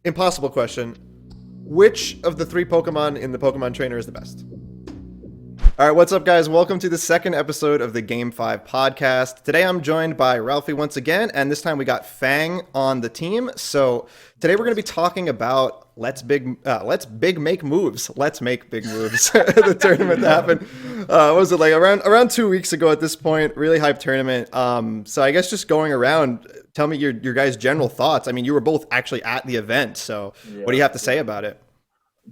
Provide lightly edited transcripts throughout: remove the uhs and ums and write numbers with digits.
Impossible question. Which of the three Pokemon in the Pokemon Trainer is the best? All right, what's up, guys? Welcome to the second episode of the Game5 podcast. Today I'm joined by Ralphie once again, and this time we got Fang on the team. So today we're going to be talking about let's big make moves. Let's make big moves. The tournament that happened. What was it like around 2 weeks ago at this point? Really hyped tournament. So I guess just going around, tell me your guys' general thoughts. I mean, you were both actually at the event, so what do you have to say about it?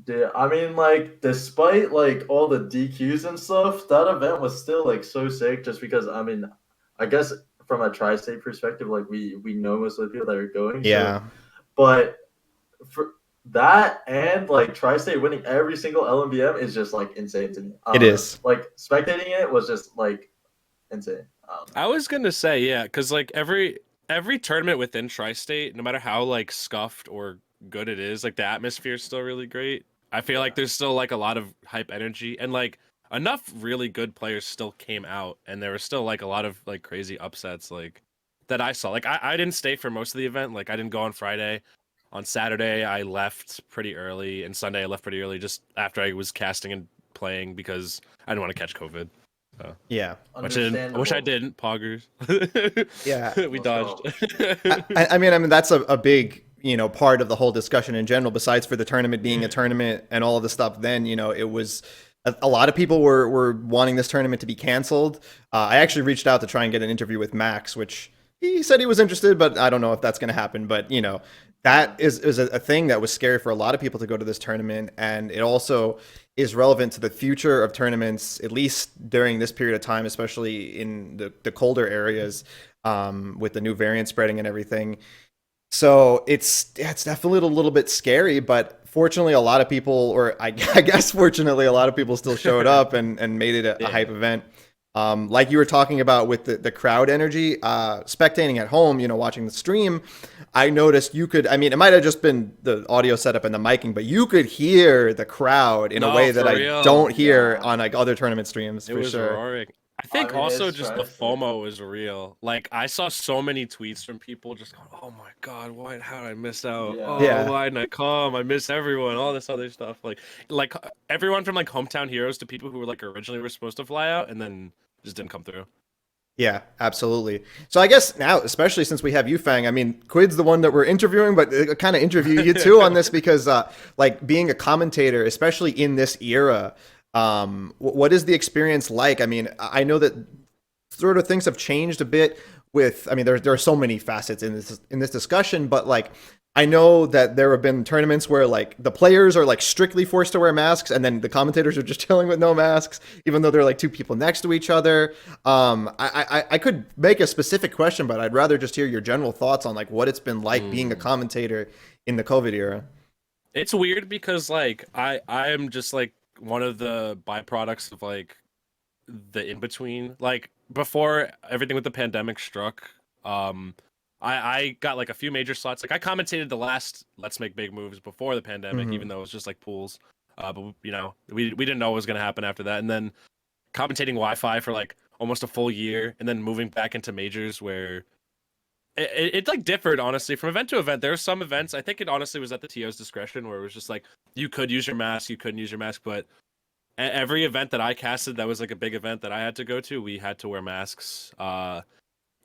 Yeah, I mean, like, despite like all the DQs and stuff, that event was still like so sick. Just because, I mean, I guess from a tri-state perspective, like we know most of the people that are going. Yeah, So, but for that and like tri-state winning every single LMBM is just like insane to me. I it don't know. is. Like spectating it was just like insane. I was gonna say, yeah, because like every tournament within Tri-State, no matter how like scuffed or good it is, like the atmosphere is still really great. I feel like there's still like a lot of hype energy and like enough really good players still came out, and there was still like a lot of like crazy upsets like that I saw. Like I didn't stay for most of the event. Like I didn't go on Friday. On Saturday I left pretty early, and Sunday I left pretty early just after I was casting and playing because I didn't want to catch COVID. So. Yeah. Which I didn't. Poggers. Yeah. We dodged. I mean, that's a big, part of the whole discussion in general, besides for the tournament being a tournament and all of the stuff. Then, it was a lot of people were wanting this tournament to be canceled. I actually reached out to try and get an interview with Max, which he said he was interested, but I don't know if that's going to happen. But, that is a thing that was scary for a lot of people to go to this tournament. And it also is relevant to the future of tournaments, at least during this period of time, especially in the colder areas, with the new variant spreading and everything. So it's definitely a little bit scary, but fortunately a lot of people, or I guess fortunately a lot of people still showed up and made it a hype event. Like you were talking about with the crowd energy, spectating at home, watching the stream, I noticed it might have just been the audio setup and the miking, but you could hear the crowd in a way that I don't hear on like other tournament streams. It was sure. roaring. I think also just the Tri-State. FOMO is real. Like I saw so many tweets from people just going, "Oh my god, how did I miss out? Yeah. Oh, Yeah. why didn't I come? I miss everyone. All this other stuff." Like everyone from like hometown heroes to people who were like originally were supposed to fly out and then just didn't come through. Yeah, absolutely. So I guess now, especially since we have you, Fang, I mean, Quidd's the one that we're interviewing, but kind of interview you too on this because, like, being a commentator, especially in this era, what is the experience like? I mean, I know that sort of things have changed a bit with, I mean, there are so many facets in this discussion, but like, I know that there have been tournaments where like the players are like strictly forced to wear masks, and then the commentators are just chilling with no masks, even though they're like two people next to each other. I could make a specific question, but I'd rather just hear your general thoughts on like what it's been like being a commentator in the COVID era. It's weird because like I am just like one of the byproducts of like the in between. Like before everything with the pandemic struck, I got like a few major slots. Like I commentated the last Let's Make Big Moves before the pandemic, even though it was just like pools. But we didn't know what was gonna happen after that. And then commentating Wi-Fi for like almost a full year, and then moving back into majors where it like differed honestly from event to event. There were some events, I think it honestly was at the TO's discretion, where it was just like you could use your mask, you couldn't use your mask, but every event that I casted that was like a big event that I had to go to, we had to wear masks.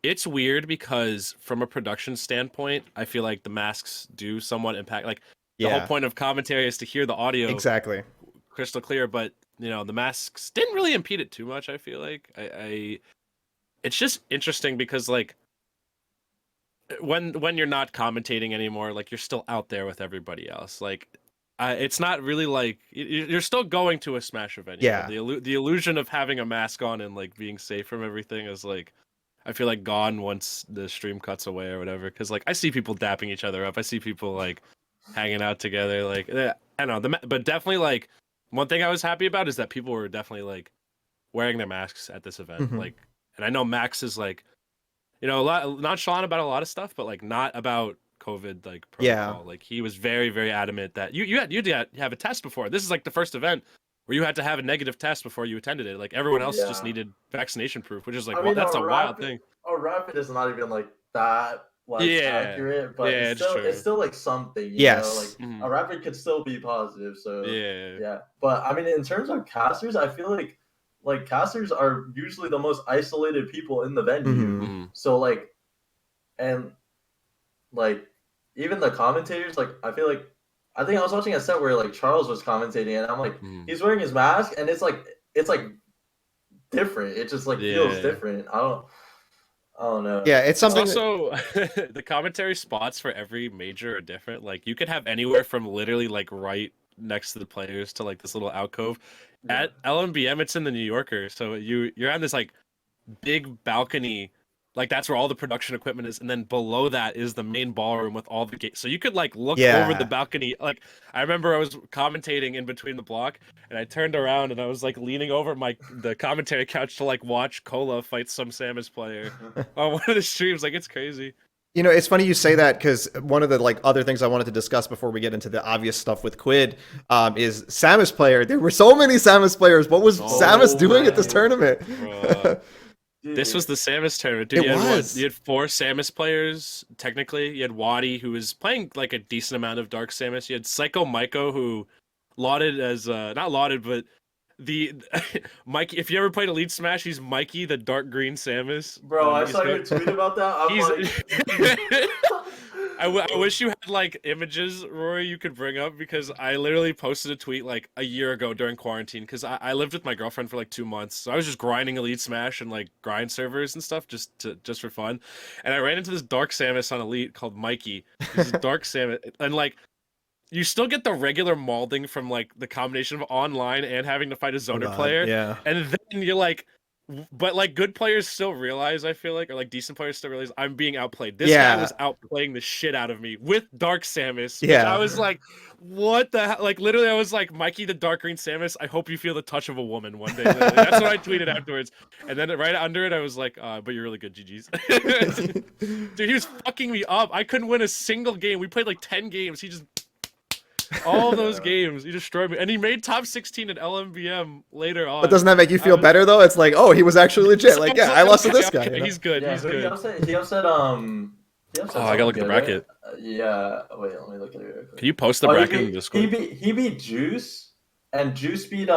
It's weird because from a production standpoint, I feel like the masks do somewhat impact. Like the whole point of commentary is to hear the audio Exactly crystal clear, but the masks didn't really impede it too much. I feel like it's just interesting because like when you're not commentating anymore, like you're still out there with everybody else. Like it's not really like you're still going to a Smash event. Yeah. The illusion of having a mask on and like being safe from everything is like, I feel like gone once the stream cuts away or whatever. Because like I see people dapping each other up. I see people like hanging out together. Like I don't know, but definitely like one thing I was happy about is that people were definitely like wearing their masks at this event. Like, and I know Max is like, a lot nonchalant about a lot of stuff, but like not about COVID like protocol. Like he was very, very adamant that you had to have a test before. This is like the first event where you had to have a negative test before you attended it. Like everyone else just needed vaccination proof, which is like, that's a wild thing. A rapid is not even like that like Yeah. accurate, but Yeah, it's it's still like something, you know, like Yes. Mhm. a rapper could still be positive. So Yeah. yeah, but I mean, in terms of casters, I feel like casters are usually the most isolated people in the venue. Mhm. Mhm. So like, and like even the commentators, like I think I was watching a set where like Charles was commentating, and I'm like, Mhm. he's wearing his mask, and it's like different. It just like feels Yeah. different. I don't know. Yeah, it's It's something that, also the commentary spots for every major are different. Like you could have anywhere from literally like right next to the players to like this little alcove. Yeah. At LMBM, it's in the New Yorker, so you're on this like big balcony, like that's where all the production equipment is, and then below that is the main ballroom with all the gates. So you could like look over the yeah. balcony. Like I remember I was commentating in between the block, and I turned around and I was like leaning over the commentary couch to like watch Cola fight some Samus player on one of the streams. Like it's crazy. You know, it's funny you say that because one of the like other things I wanted to discuss before we get into the obvious stuff with Quidd is Samus player. There were so many Samus players. What was So Samus doing at this many. tournament? Bruh. This was Dude, the Samus tournament, dude. It was. You had 4 Samus players technically. You had Wadi, who was playing like a decent amount of Dark Samus. You had Psycho Maiko, who lauded as not lauded, but the Mikey. If you ever played Elite Smash, he's Mikey, the dark green Samus. bro, I He's saw your got- tweet about that. I'm He's. like, I wish you had like images, Rory, you could bring up because I literally posted a tweet like a year ago during quarantine because I lived with my girlfriend for like 2 months, so I was just grinding Elite Smash and like grind servers and stuff just for fun, and I ran into this Dark Samus on Elite called Mikey. This is Dark Samus, and like you still get the regular molding from like the combination of online and having to fight a Oh, zoner God, player, yeah. and then you're like. But like good players still realize, I feel like, or like decent players still realize I'm being outplayed. This guy Yeah. was outplaying the shit out of me with Dark Samus. Which Yeah. I was like, what the hell? Like literally, I was like, Mikey the Dark Green Samus. I hope you feel the touch of a woman one day. Literally. That's what I tweeted afterwards. And then right under it, I was like, but you're really good, GG's. Dude, he was fucking me up. I couldn't win a single game. We played like 10 games. He just all those games, he destroyed me, and he made top 16 at LMBM later on. But doesn't that make you feel better though? It's like, oh, he was actually legit. Like, yeah, I lost to this guy. Okay, You know? he's good. yeah, he's who good. he upset Oh, I gotta look at the someone bracket. good, right? Yeah, wait, let me look at it real quick. Can you post the Oh, bracket in the Discord? He beat Juice, and Juice beat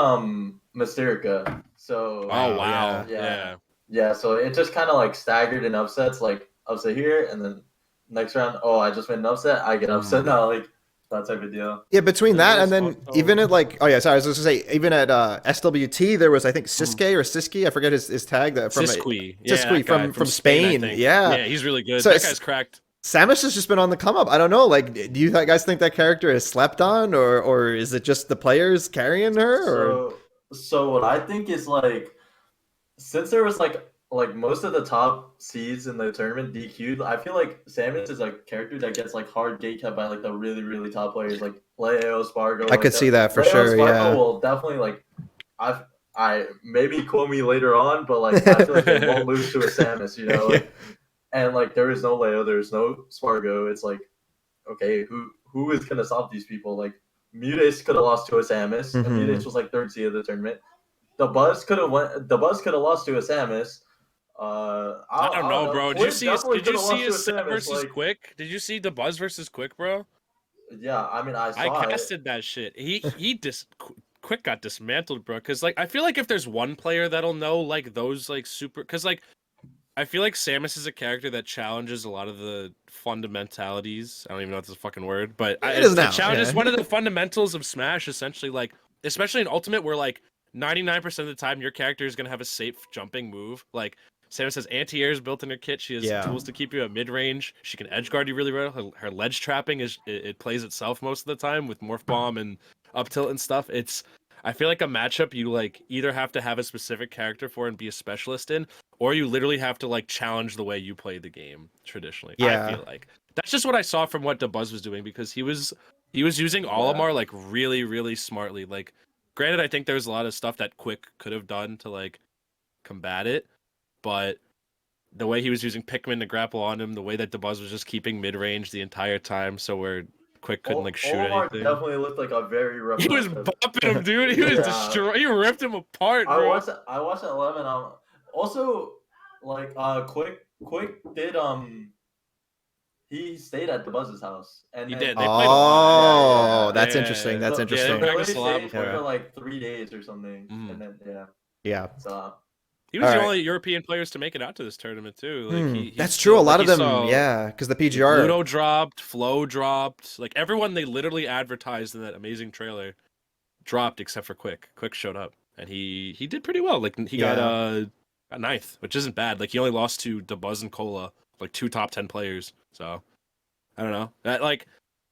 Mysterica. So Oh wow, yeah. yeah. So it just kind of like staggered in upsets, like upset here, and then next round, oh, I just made an upset, I get upset now, like that type of deal. Yeah, between Yeah, that it and was then fun. even at like, oh yeah, sorry, I was just gonna say, even at SWT, there was I think Siske or Siski, I forget his tag that from Sisqui, Sisqui that guy from Spain. I think. Yeah. Yeah, he's really good. So That guy's cracked. Samus has just been on the come up. I don't know. Like, do you guys think that character is slept on, or is it just the players carrying her? Or So what I think is like, since there was like most of the top seeds in the tournament DQ'd, I feel like Samus is a character that gets like hard gate kept by like the really really top players like Leo, Spargo. I could see that for sure. Spargo Yeah. will definitely like, I maybe quote me later on, but like I feel like they won't lose to a Samus, you know. Like, and like there is no Leo, there is no Spargo. It's like, okay, who is gonna stop these people? Like Mutace could have lost to a Samus, and Mhm. Mutace was like third seed of the tournament. The Buzz could have lost to a Samus. I don't know, bro. Did you see his set versus like, Quick? Did you see the Buzz versus Quick, bro? yeah, I mean, I saw I it. casted that shit. Quick got dismantled, bro. Cause like I feel like if there's one player that'll know like those like super, cause like I feel like Samus is a character that challenges a lot of the fundamentalities. I don't even know if that's a fucking word, but It is now, challenges yeah. one of the fundamentals of Smash. Essentially, like especially in Ultimate, where like 99% of the time your character is gonna have a safe jumping move. Like Samus has anti-airs built in her kit. She has Yeah. tools to keep you at mid-range. She can edge guard you really well. Her ledge trapping it plays itself most of the time with Morph Bomb and up tilt and stuff. I feel like a matchup you like either have to have a specific character for and be a specialist in, or you literally have to like challenge the way you play the game traditionally. Yeah. I feel like that's just what I saw from what DeBuzz was doing because he was using Olimar like really, really smartly. Like granted, I think there's a lot of stuff that Quick could have done to like combat it, but the way he was using Pikmin to grapple on him, the way that DeBuzz was just keeping mid range the entire time, so where Quick couldn't like shoot Olimar anything. definitely looked like a very rough. He was bopping him, dude. He was Yeah. destroying. He ripped him apart, I bro. watched that 11. Also, like Quick did he stayed at the Buzz's house, and He then, did. They played a lot. Oh, that's Yeah. interesting. That's So, interesting. Yeah, they Billy practiced a lot stayed before. for like 3 days or something, Mhm. and then Yeah. so He was All the right. only European players to make it out to this tournament too. Like he That's still, true. A like, lot of he them, saw- yeah, because the PGR. Ludo dropped, Flo dropped, like everyone they literally advertised in that amazing trailer dropped except for Quick. Quick showed up and he did pretty well. Like he got ninth, which isn't bad. Like he only lost to DeBuzz and Cola, like 2 top 10 players. So I don't know. That like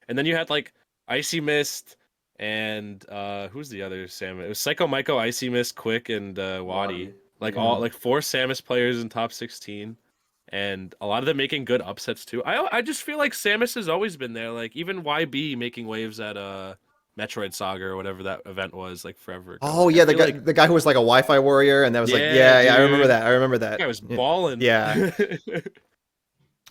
and then you had like Icy Mist and who's the other Sam? It was Psycho Myko, Icy Mist, Quick, and Wadi. Like all like 4 Samus players in top 16. And a lot of them making good upsets too. I just feel like Samus has always been there. Like even YB making waves at Metroid Saga or whatever that event was like forever ago. Oh Like, yeah, I feel like the guy who was like a Wi-Fi warrior, and that was like Yeah, I remember dude. that. I remember that. that guy was balling. Yeah.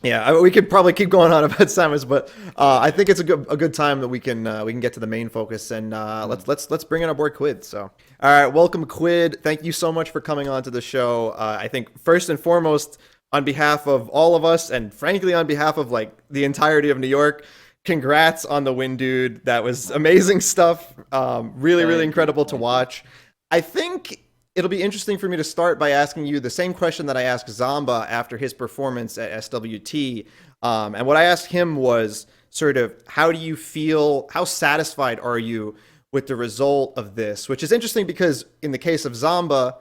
Yeah, we could probably keep going on about Samus, but I think it's a good time that we can get to the main focus, and let's bring in our boy Quidd. So, all right, welcome Quidd. Thank you so much for coming on to the show. I think first and foremost, on behalf of all of us, and frankly on behalf of like the entirety of New York, congrats on the win, dude. That was amazing stuff. Really incredible to watch. I think it'll be interesting for me to start by asking you the same question that I asked Zamba after his performance at SWT. And what I asked him was sort of, how do you feel, how satisfied are you with the result of this? Which is interesting because in the case of Zamba,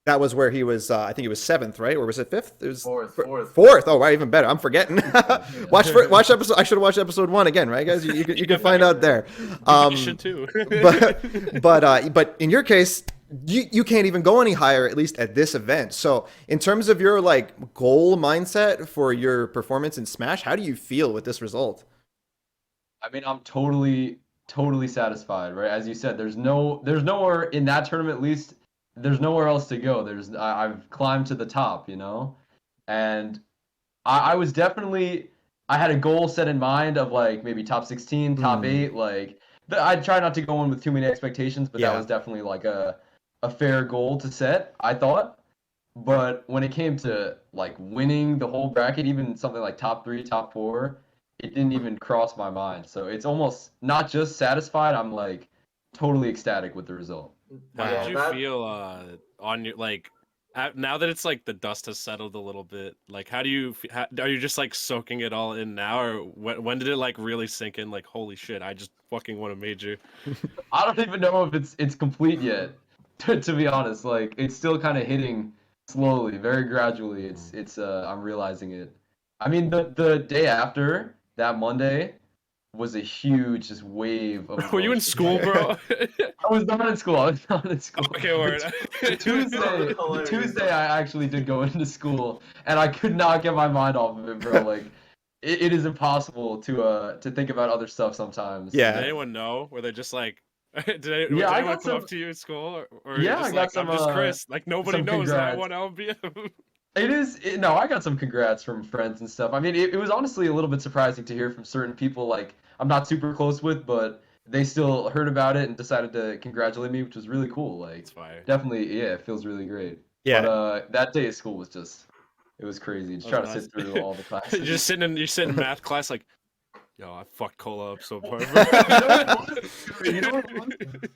that was where he was, I think he was 7th, right? Or was it 5th? It was fourth. Oh, right, even better. I'm forgetting. watch episode. I should have watched episode 1 again, right, guys? You can find out there. You should too. but in your case, you can't even go any higher, at least at this event. So in terms of your like goal mindset for your performance in Smash, how do you feel with this result? I mean, I'm totally satisfied, right? As you said, there's nowhere in that tournament, at least there's nowhere else to go. I've climbed to the top, you know? And I was definitely, I had a goal set in mind of like maybe top 16, top 8, like I'd try not to go in with too many expectations, but that was definitely like a fair goal to set, I thought. But when it came to like winning the whole bracket, even something like top 3, top 4, it didn't even cross my mind. So it's almost not just satisfied, I'm like totally ecstatic with the result. How did you feel on your like now that it's like the dust has settled a little bit? Like, how do you are you just like soaking it all in now, or when did it like really sink in? Like, holy shit, I just fucking won a major. I don't even know if it's complete yet. To be honest, like it's still kind of hitting slowly, very gradually. It's I'm realizing it. I mean, the day after that Monday was a huge just wave of Were you in emotion. school, bro? I was not in school. Okay, word. Tuesday, I actually did go into school, and I could not get my mind off of it, bro. Like, it is impossible to think about other stuff sometimes. Yeah. Did anyone know? Were they just like, did I anyone got come some- up to you at school, or Yeah, just I got like, some, I'm just Chris. Like nobody some knows that I congrats. won LMBM. No, I got some congrats from friends and stuff. I mean, it was honestly a little bit surprising to hear from certain people like I'm not super close with, but they still heard about it and decided to congratulate me, which was really cool. Like, It's fire. definitely, yeah, it feels really great. Yeah. But that day of school was it was crazy. Just trying to nuts. sit through all the classes. you're sitting in math class like, yo, I fucked Cola up so hard. You know what it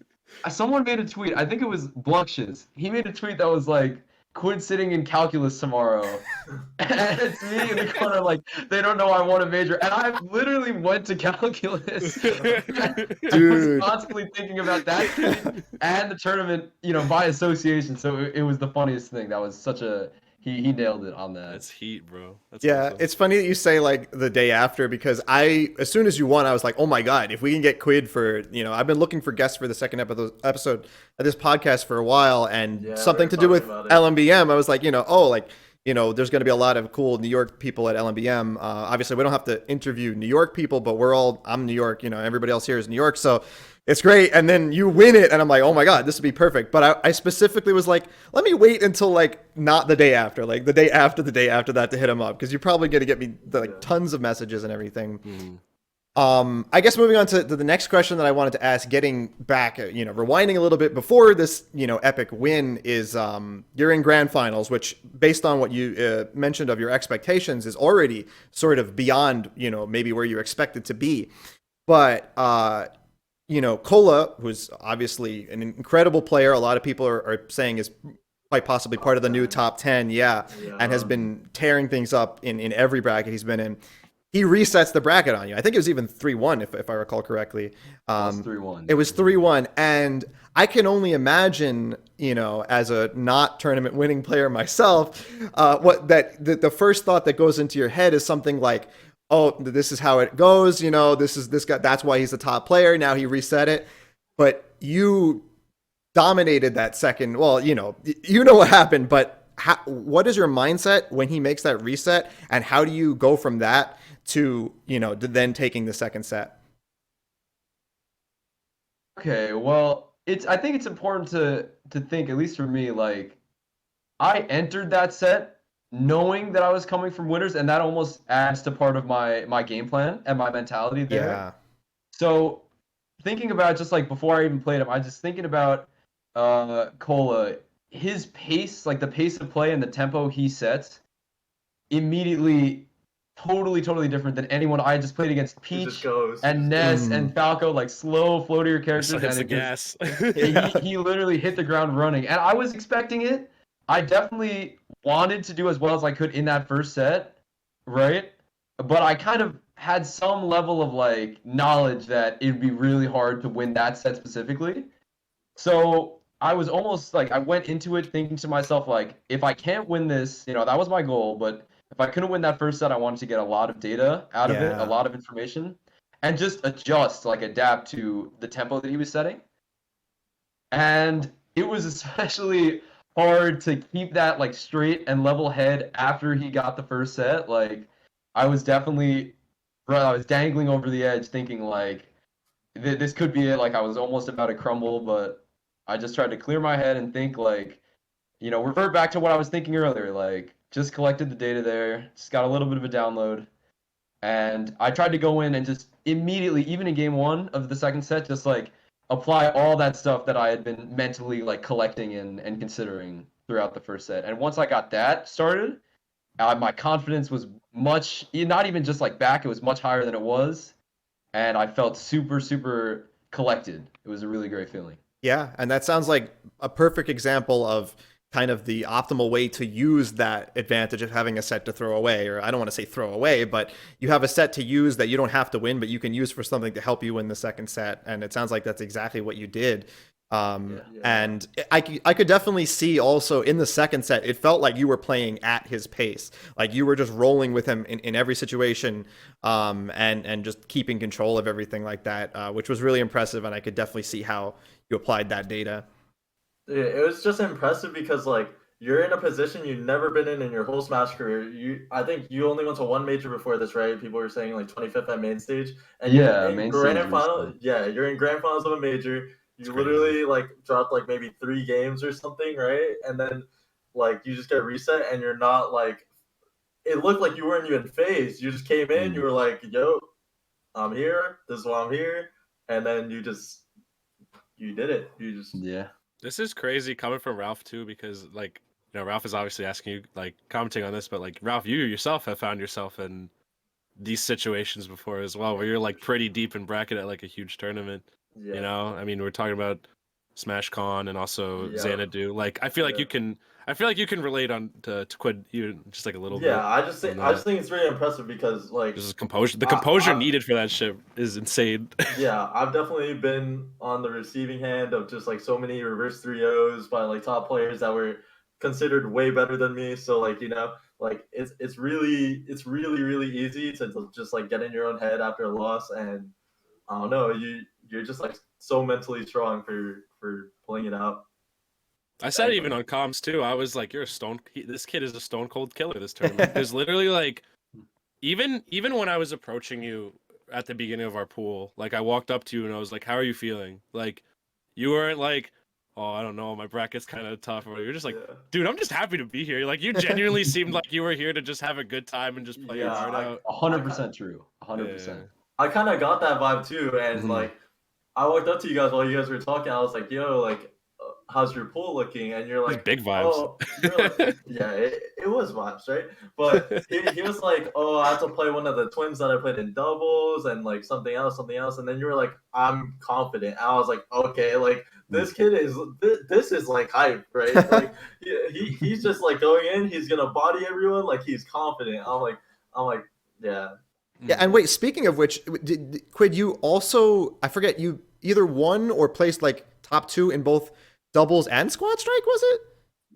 was? Someone made a tweet. I think it was Bluxhes. He made a tweet that was like, Quidd sitting in calculus tomorrow. And it's me in the corner like, they don't know I won a major. And I literally went to calculus. I was constantly thinking about that kid and the tournament, by association. So it was the funniest thing. That was such a... He nailed it on that. That's heat, bro. That's Yeah, awesome. it's funny that you say like the day after, because as soon as you won, I was like, oh my God, if we can get Quidd for, I've been looking for guests for the second episode of this podcast for a while, and something to do with LMBM. I was like, there's going to be a lot of cool New York people at LMBM. Obviously, we don't have to interview New York people, but I'm New York, everybody else here is New York. So it's great. And then you win it. And I'm like, oh my God, this would be perfect. But I specifically was like, let me wait until like not the day after, like the day after that to hit him up. Because you're probably going to get me like tons of messages and everything. I guess moving on to the next question that I wanted to ask, getting back, rewinding a little bit before this, epic win is, you're in grand finals, which based on what you mentioned of your expectations is already sort of beyond, maybe where you expect it to be. But, Kola, who's obviously an incredible player, a lot of people are saying is quite possibly part of the new top 10, and has been tearing things up in every bracket he's been in. He resets the bracket on you. I think it was even 3-1, if I recall correctly. It was 3-1. It was 3-1. And I can only imagine, as a not tournament winning player myself, the first thought that goes into your head is something like, oh, this is how it goes. This guy, that's why he's the top player. Now he reset it. But you dominated that second. Well, what happened, but what is your mindset when he makes that reset, and how do you go from that to then taking the second set? Okay, well, I think it's important to think, at least for me, like, I entered that set knowing that I was coming from winners, and that almost adds to part of my game plan and my mentality there. Yeah. So thinking about, just like before I even played him, I was just thinking about Kola, his pace, like the pace of play and the tempo he sets, immediately totally different than anyone I just played against. Peach and Ness and Falco, like slow, floatier characters. Hits the gas. He literally hit the ground running, and I was expecting it. I definitely wanted to do as well as I could in that first set, right? But I kind of had some level of like knowledge that it'd be really hard to win that set specifically. So I was almost like, I went into it thinking to myself, like, if I can't win this, that was my goal, but if I couldn't win that first set, I wanted to get a lot of data out of it, a lot of information, and just adapt to the tempo that he was setting. And it was especially hard to keep that like straight and level head after he got the first set. Like, I was dangling over the edge thinking like, this could be it. Like, I was almost about to crumble, but I just tried to clear my head and think like, revert back to what I was thinking earlier, like, just collected the data there, just got a little bit of a download, and I tried to go in and just immediately, even in game 1 of the second set, just like apply all that stuff that I had been mentally like collecting and considering throughout the first set. And once I got that started, my confidence was not even just like back, it was much higher than it was, and I felt super collected. It was a really great feeling. Yeah, and that sounds like a perfect example of kind of the optimal way to use that advantage of having a set to throw away, or I don't want to say throw away, but you have a set to use that you don't have to win, but you can use for something to help you win the second set. And it sounds like that's exactly what you did. And I could definitely see also in the second set, it felt like you were playing at his pace. Like you were just rolling with him in every situation, and just keeping control of everything like that, which was really impressive. And I could definitely see how you applied that data. Yeah, it was just impressive because like you're in a position you've never been in your whole Smash career. I think you only went to one major before this, right? People were saying like 25th at main stage, and yeah, you're in grand final. Yeah, you're in grand finals of a major. You literally like dropped like maybe 3 games or something, right? And then like you just get reset, and you're not like. It looked like you weren't even phased. You just came in. You were like, "Yo, I'm here. This is why I'm here," and then you did it. Yeah. This is crazy coming from Ralph too, because like, Ralph is obviously asking you, like, commenting on this, but like, Ralph, you yourself have found yourself in these situations before as well, where you're like pretty deep in bracket at like a huge tournament. Yeah. I mean, we're talking about SmashCon and also Xanadu. Like, I feel like you can relate on to Quidd even just like a little bit. Yeah, I just think it's really impressive because like this is composure. The composure needed for that shit is insane. Yeah, I've definitely been on the receiving hand of just like so many reverse 3-0s by like top players that were considered way better than me. So like like it's really easy to just like get in your own head after a loss, and I don't know, you're just like so mentally strong for pulling it out. I said it even on comms too. I was like, this kid is a stone cold killer this tournament. There's literally like, even when I was approaching you at the beginning of our pool, like I walked up to you and I was like, how are you feeling? Like, you weren't like, oh, I don't know, my bracket's kind of tough. Or you're just like, dude, I'm just happy to be here. Like, you genuinely seemed like you were here to just have a good time and just play your heart out. 100% true. 100%. I kind of got that vibe too, and Mhm. like I walked up to you guys while you guys were talking. I was like, "Yo, like, how's your pool looking?" And you're These like, big vibes. "Oh, you're like, yeah, it was vibes, right?" But he was like, "Oh, I have to play one of the twins that I played in doubles, and like something else." And then you were like, "I'm confident." I was like, "Okay, like this kid is this is like hype, right? Like he's just like going in, he's gonna body everyone, like he's confident." I'm like, yeah. Yeah, and wait, speaking of which, Quid, you also, I forget, you either won or placed like top 2 in both doubles and squad strike, was it?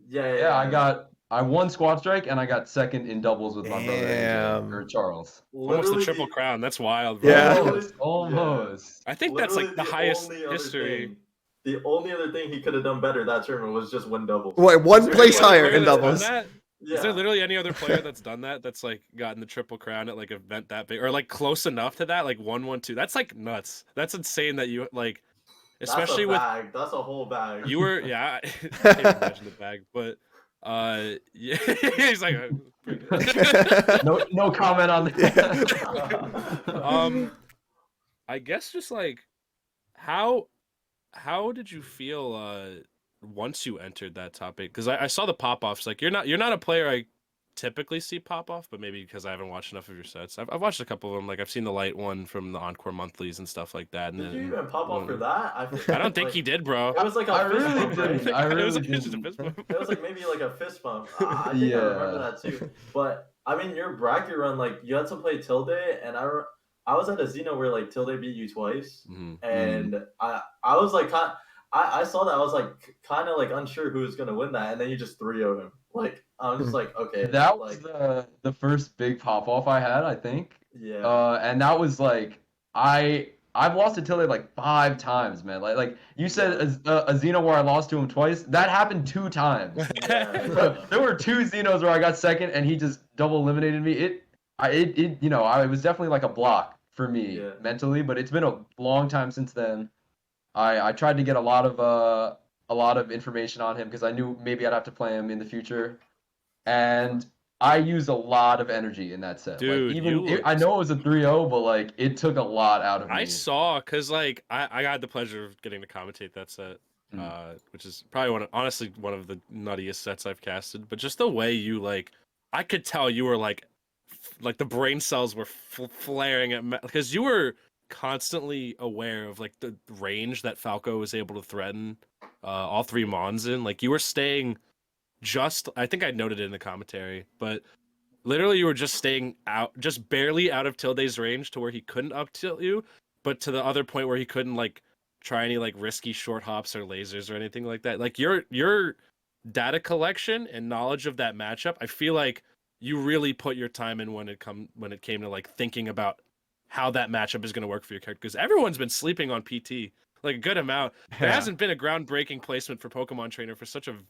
Yeah. I won squad strike and I got second in doubles with my brother AJ or Damn. Charles. Almost the Literally triple the crown. That's wild, bro. Yeah. literally, Almost. I think that's literally like the the highest only other history. thing. The only other thing he could have done better that tournament was just win doubles. Wait, one Is there place any other higher player in that's done doubles. that? Yeah. Is there literally any other player that's done that? That's like gotten the triple crown at like an event that big, or like close enough to that, like 1-1-2. That's like nuts. That's insane that you like, especially That's a with bag. That's a whole bag. you were. Yeah, I can't even imagine the bag, but yeah, he's like pretty good. No comment on that. I guess just like how did you feel once you entered that topic? Because I saw the pop offs. Like you're not a player I typically see pop off, but maybe because I haven't watched enough of your sets. I've watched a couple of them. Like I've seen the light one from the Encore monthlies and stuff like that. And Did then you even pop off for one- that? I don't think like, he did, bro. It was like a I fist really bump, right? didn't. I It was really just a didn't. fist bump. It was like maybe like a fist bump. I think I remember Yeah. that too. But I mean, your bracket run, like you had to play Tilde, and I was at a Xeno where like Tilde beat you twice, Mhm. and I was like, I saw that, I was like kind of like unsure who was gonna win that, and then you just 3-0'd him. Like I was just like, okay, That was like the first big pop off I had, I think. yeah. And that was like I've lost to Tilly like 5 times, man. Like you said, a Xeno where I lost to him twice. That happened 2 times. Yeah. There were 2 Xenos where I got second and he just double eliminated me. It it was definitely like a block for me Yeah. mentally, but it's been a long time since then. I tried to get a lot of information on him because I knew maybe I'd have to play him in the future, and I used a lot of energy in that set. Dude, you I know it was a 3-0, but like it took a lot out of me. I saw because like I got the pleasure of getting to commentate that set, which is probably honestly one of the nuttiest sets I've casted. But just the way you like, I could tell you were like the brain cells were flaring at because you were constantly aware of like the range that Falco was able to threaten all 3 Mons in. Like you were staying just, I think I noted it in the commentary, but literally, you were just staying out, just barely out of Tilde's range to where he couldn't up tilt you, but to the other point where he couldn't like try any like risky short hops or lasers or anything like that. Like your data collection and knowledge of that matchup, I feel like you really put your time in when it came to like thinking about how that matchup is going to work for your character, because everyone's been sleeping on PT like a good amount. There hasn't been a groundbreaking placement for Pokemon Trainer for such a long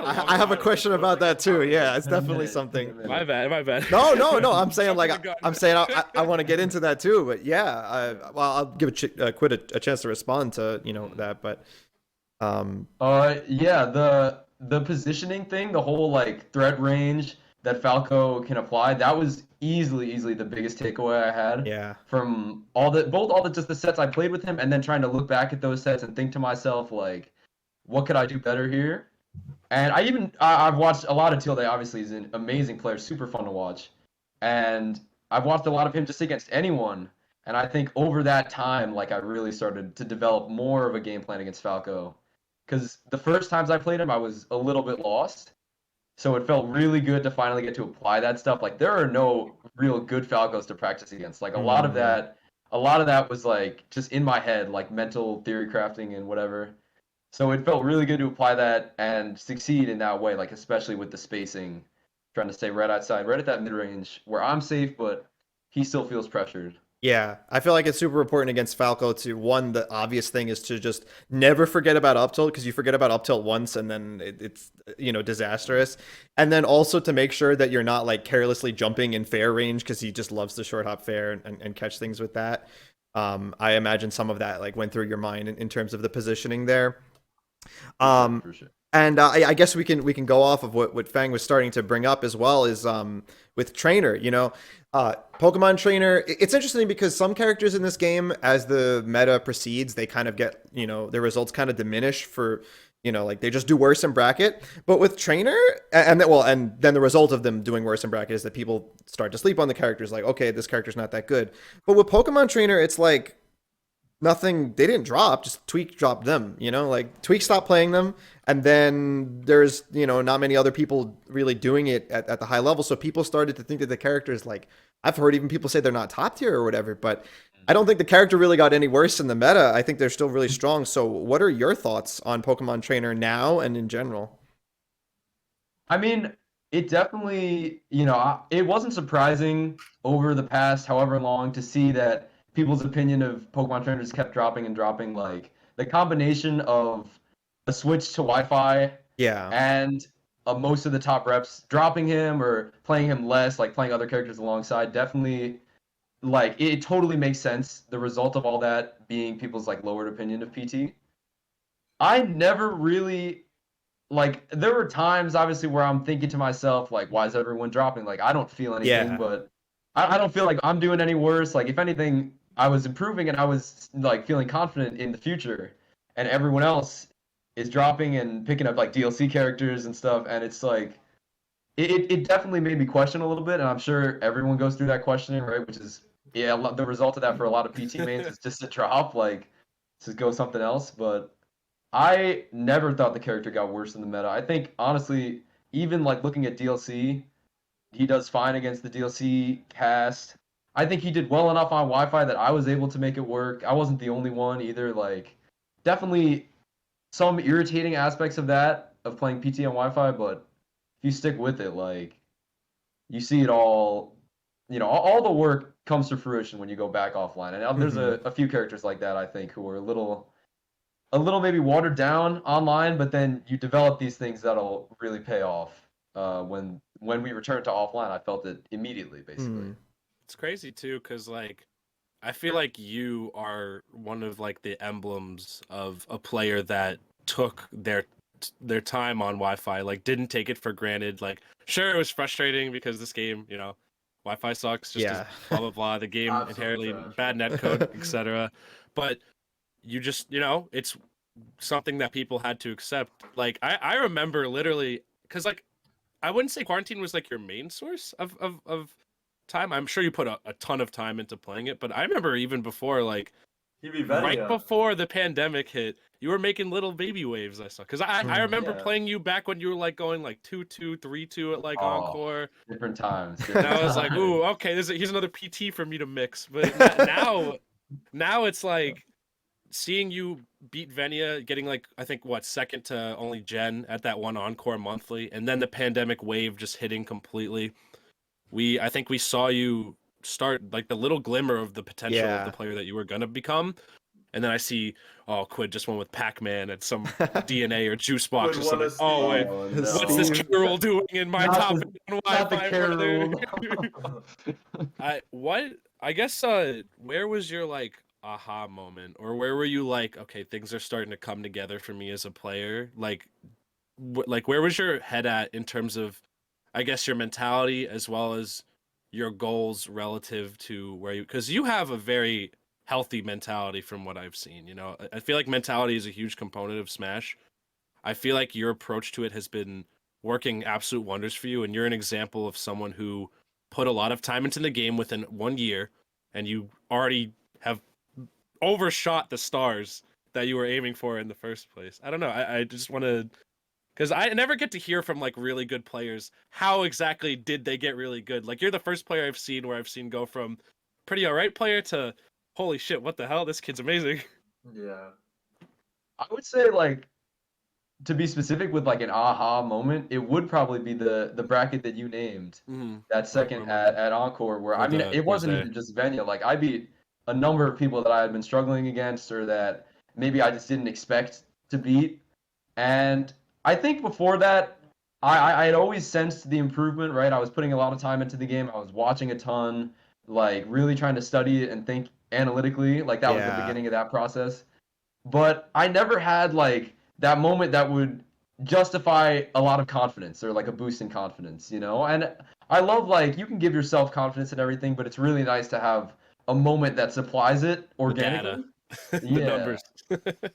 I have a time. question about that too. Yeah, it's definitely something. My bad. No. I'm saying Jumping like the gun. I'm saying I want to get into that too. But yeah, well, I'll give Quid a chance to respond to that. But Yeah, the positioning thing, the whole like threat range that Falco can apply, that was easily the biggest takeaway I had. yeah, From just the sets I played with him, and then trying to look back at those sets and think to myself like, what could I do better here? And I've watched a lot of Tilde. Obviously, he's an amazing player, super fun to watch, and I've watched a lot of him just against anyone. And I think over that time, like I really started to develop more of a game plan against Falco, because the first times I played him, I was a little bit lost. So it felt really good to finally get to apply that stuff. Like there are no real good Falcos to practice against. Like a lot of that was like just in my head, like mental theory crafting and whatever. So it felt really good to apply that and succeed in that way, like especially with the spacing, trying to stay right outside, right at that mid range where I'm safe, but he still feels pressured. yeah. I feel like it's super important against Falco to, one, the obvious thing is to just never forget about up tilt, because you forget about up tilt once and then it's disastrous. And then also to make sure that you're not like carelessly jumping in fair range, because he just loves to short hop fair and catch things with that. I imagine some of that like went through your mind in terms of the positioning there. For sure. And I guess we can go off of what Fang was starting to bring up as well is with Trainer, Pokemon Trainer. It's interesting because some characters in this game, as the meta proceeds, they kind of get their results kind of diminish for like they just do worse in bracket. But with Trainer, and then the result of them doing worse in bracket is that people start to sleep on the characters. Like, okay, this character's not that good. But with Pokemon Trainer, it's like nothing, they didn't drop, just Tweak dropped them, like Tweak stopped playing them, and then there's not many other people really doing it at the high level, so people started to think that the characters, like, I've heard even people say they're not top tier or whatever, but I don't think the character really got any worse in the meta. I think they're still really strong. So what are your thoughts on Pokemon Trainer now and in general? I mean, it definitely, it wasn't surprising over the past however long to see that people's opinion of Pokemon trainers kept dropping and dropping. Like the combination of a switch to Wi-Fi Yeah. and most of the top reps dropping him or playing him less, like playing other characters alongside, definitely, like, it totally makes sense. The result of all that being people's like lowered opinion of PT. I never really, like, there were times obviously where I'm thinking to myself, like, why is everyone dropping? Like, I don't feel anything, Yeah. but I don't feel like I'm doing any worse. Like, if anything, I was improving and I was like feeling confident in the future, and everyone else is dropping and picking up like DLC characters and stuff, and it's like it definitely made me question a little bit, and I'm sure everyone goes through that questioning, right? Which is, yeah, the result of that for a lot of PT mains is just to drop, like, to go something else. But I never thought the character got worse in the meta. I think honestly, even like looking at DLC, he does fine against the DLC cast. I think he did well enough on Wi-Fi that I was able to make it work. I wasn't the only one either. Like, definitely some irritating aspects of that, of playing PT on Wi-Fi, but if you stick with it, like, you see it all, all the work comes to fruition when you go back offline. And there's a few characters like that, I think, who are a little maybe watered down online, but then you develop these things that'll really pay off. When we return to offline, I felt it immediately, basically. It's crazy too, because like I feel like you are one of like the emblems of a player that took their time on Wi-Fi, like didn't take it for granted. Like, sure, it was frustrating because this game, Wi-Fi sucks, just Yeah. blah blah blah. The game Absolute inherently trash. bad netcode, etc. But you just, it's something that people had to accept. Like I remember literally, because like I wouldn't say quarantine was like your main source of time. I'm sure you put a ton of time into playing it, but I remember even before, like right before the pandemic hit, you were making little baby waves. I saw, because I remember Yeah. playing you back when you were like going like 2-2, 3-2 at like Oh, Encore. different times. And I was like, times. ooh, okay, here's another PT for me to mix. But now it's like seeing you beat Venia, getting like, I think what, second to only Jen at that one Encore monthly, and then the pandemic wave just hitting completely. I think we saw you start like the little glimmer of the potential of the player that you were gonna become. And then I see, Quidd just went with Pac-Man and some DNA or juice box or something. Oh wait, Oh, what's this Steve. K-Rool doing in my Not top the- Wi-Fi, not the brother? K-Rool. I guess where was your like aha moment, or where were you like, okay, things are starting to come together for me as a player? Like like where was your head at in terms of, I guess, your mentality as well as your goals relative to where you, because you have a very healthy mentality from what I've seen. I feel like mentality is a huge component of Smash. I feel like your approach to it has been working absolute wonders for you, and you're an example of someone who put a lot of time into the game within 1 year, and you already have overshot the stars that you were aiming for in the first place. I don't know. I just want to, because I never get to hear from like really good players how exactly did they get really good. Like, you're the first player I've seen where I've seen go from pretty alright player to holy shit, what the hell, this kid's amazing. Yeah. I would say, like, to be specific with like an aha moment, it would probably be the bracket that you named. That second at Encore, where, I mean, it wasn't even just Venia. Like, I beat a number of people that I had been struggling against, or that maybe I just didn't expect to beat. And I think before that, I had always sensed the improvement, right? I was putting a lot of time into the game. I was watching a ton, like really trying to study it and think analytically. Like, that was the beginning of that process. But I never had like that moment that would justify a lot of confidence or like a boost in confidence, you know? And I love like you can give yourself confidence and everything, but it's really nice to have a moment that supplies it The data, organically. the Yeah. numbers.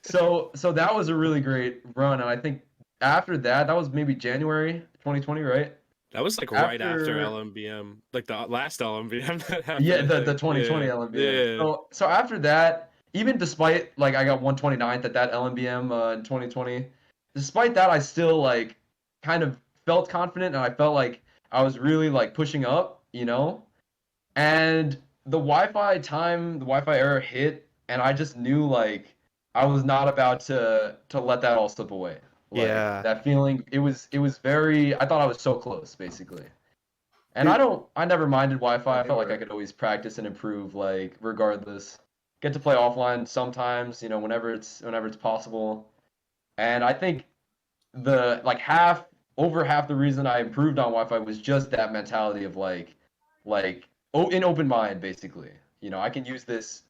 So that was a really great run, and I think after that, that was maybe January 2020, right? That was like right after After LMBM, like the last LMBM that happened, yeah, I the think. 2020 Yeah, LMBM. yeah. So after that, even despite like I got 129th at that LMBM in 2020, despite that, I still like kind of felt confident, and I felt like I was really like pushing up, you know. And the Wi-Fi era hit, and I just knew like I was not about to let that all slip away. Like Yeah. that feeling, it was very. I thought I was so close, basically. And It- I never minded Wi-Fi. Yeah, I you felt like I were. could always practice and improve, like regardless. Get to play offline sometimes, you know, whenever it's possible. And I think the like half over half the reason I improved on Wi-Fi was just that mentality of like an open mind basically. You know, I can use this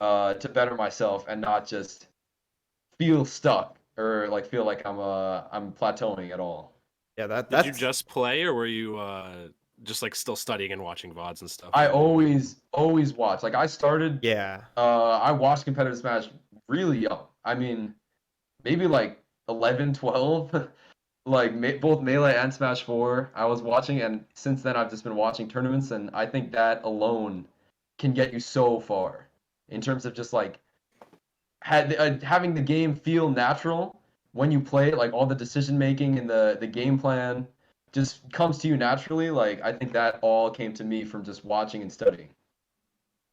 to better myself and not just feel stuck or like feel like I'm plateauing at all. yeah, Did you that's just play, or were you just like still studying and watching VODs and stuff? I always watch. Like I started yeah. I watched competitive Smash really young. I mean, maybe like 11, 12. Like both Melee and Smash 4, I was watching, and since then I've just been watching tournaments, and I think that alone can get you so far in terms of just like having the game feel natural when you play it, like all the decision making and the game plan just comes to you naturally. Like I think that all came to me from just watching and studying.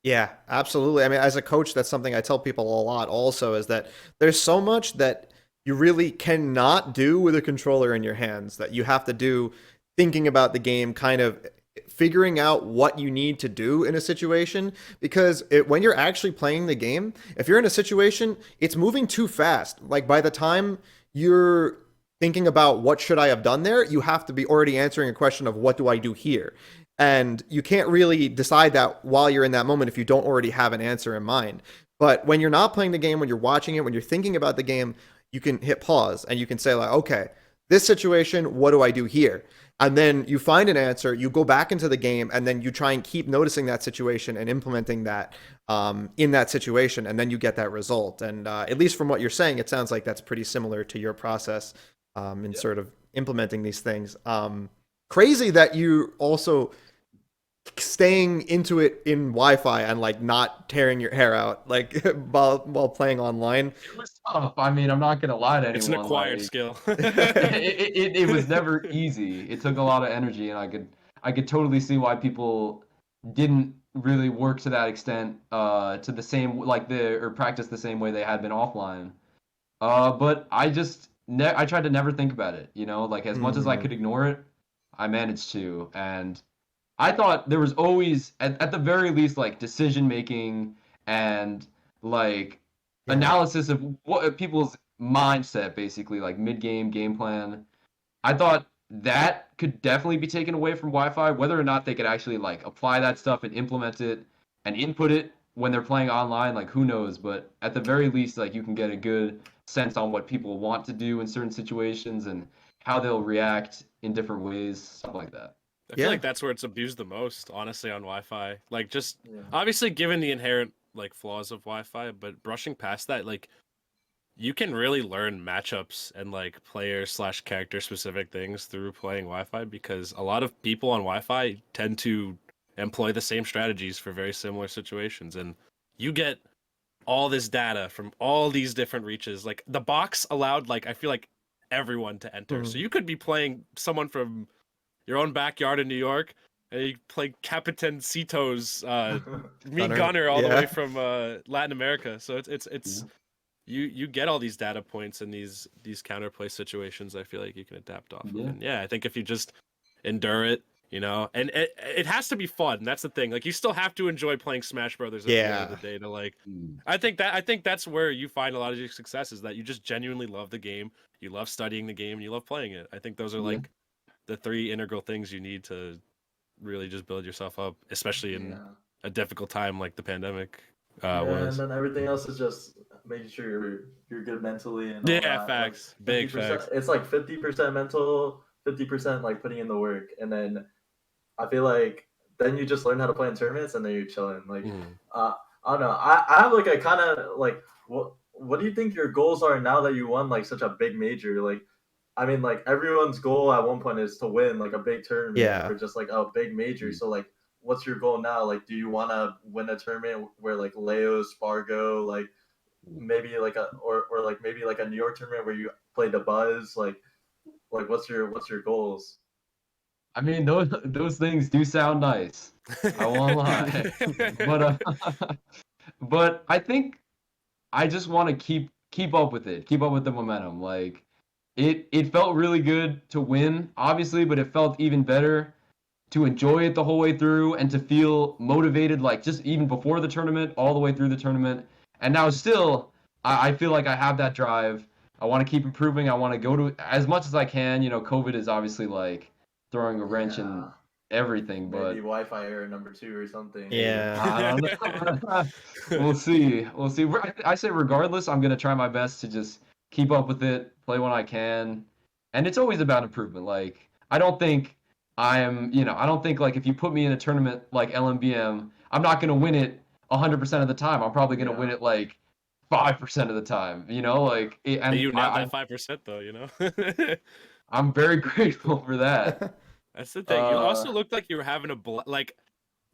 Yeah, absolutely. I mean, as a coach, that's something I tell people a lot also is that there's so much that you really cannot do with a controller in your hands that you have to do thinking about the game, kind of figuring out what you need to do in a situation. Because when you're actually playing the game, if you're in a situation, it's moving too fast. Like by the time you're thinking about what should I have done there, you have to be already answering a question of what do I do here. And you can't really decide that while you're in that moment if you don't already have an answer in mind. But when you're not playing the game, when you're watching it, when you're thinking about the game, you can hit pause and you can say, like, okay, this situation, what do I do here? And then you find an answer, you go back into the game, and then you try and keep noticing that situation and implementing that in that situation, and then you get that result. And at least from what you're saying, it sounds like that's pretty similar to your process in Yep. sort of implementing these things. Crazy that you also staying into it in Wi-Fi and like not tearing your hair out like while playing online. It was tough. I mean, I'm not gonna lie to It's an anyone. acquired Like skill. it was never easy. It took a lot of energy, and I could totally see why people didn't really work to that extent, to the same like the or practice the same way they had been offline. But I tried to never think about it. You know, like as much as I Mm, could ignore it, I managed to, and I thought there was always at the very least like decision making and like yeah. analysis of what people's mindset basically like mid game plan. I thought that could definitely be taken away from Wi-Fi. Whether or not they could actually like apply that stuff and implement it and input it when they're playing online, like who knows? But at the very least, like you can get a good sense on what people want to do in certain situations and how they'll react in different ways, stuff like that. I feel Yeah. like that's where it's abused the most, honestly, on Wi-Fi. Like, just Yeah. obviously given the inherent like flaws of Wi-Fi, but brushing past that, like you can really learn matchups and like player slash character specific things through playing Wi-Fi because a lot of people on Wi-Fi tend to employ the same strategies for very similar situations, and you get all this data from all these different reaches. Like the box allowed, like I feel like everyone to enter, so Mhm. you could be playing someone from your own backyard in New York, and you play Capitan Cito's me Gunner. Gunner all the way Yeah. from Latin America. So it's Yeah. you get all these data points and these counterplay situations. I feel like you can adapt off of, Yeah. and yeah, I think if you just endure it, and it has to be fun. That's the thing. Like you still have to enjoy playing Smash Brothers at the end of Yeah. the day to like. Mm. I think that's where you find a lot of your success is that you just genuinely love the game, you love studying the game, and you love playing it. I think those are Yeah. like the three integral things you need to really just build yourself up, especially in Yeah. a difficult time like the pandemic Yeah, and was. then everything else is just making sure you're good mentally and all Yeah, that. facts. Like, Big 50%, facts. it's like 50% mental, 50% like putting in the work, and then I feel like then you just learn how to play in tournaments, and then you're chilling. Like, Mhm. I don't know. I have like a kind of like what do you think your goals are now that you won like such a big major? Like, I mean, like everyone's goal at one point is to win like a big tournament Yeah. or just like a big major. So like, what's your goal now? Like, do you want to win a tournament where like Leo's, Fargo, like maybe like a or like maybe like a New York tournament where you play the Buzz? Like what's your goals? I mean, those things do sound nice. I won't lie. But but I think I just want to keep up with it, keep up with the momentum. Like it felt really good to win, obviously, but it felt even better to enjoy it the whole way through and to feel motivated, like just even before the tournament, all the way through the tournament. And now still, I feel like I have that drive. I want to keep improving. I want to go to as much as I can. You know, COVID is obviously like throwing a wrench in Yeah, everything, maybe but Wi-Fi error number two or something. Yeah. I don't know. We'll see. We'll see. I say regardless, I'm gonna try my best to just keep up with it, play when I can, and it's always about improvement. Like I don't think I don't think like if you put me in a tournament like LMBM, I'm not gonna win it 100% of the time. I'm probably gonna win Yeah. it like 5% of the time. You know, like and You nailed that 5% though, you know? I'm very grateful for that. That's the thing. You Uh, also looked like you were having like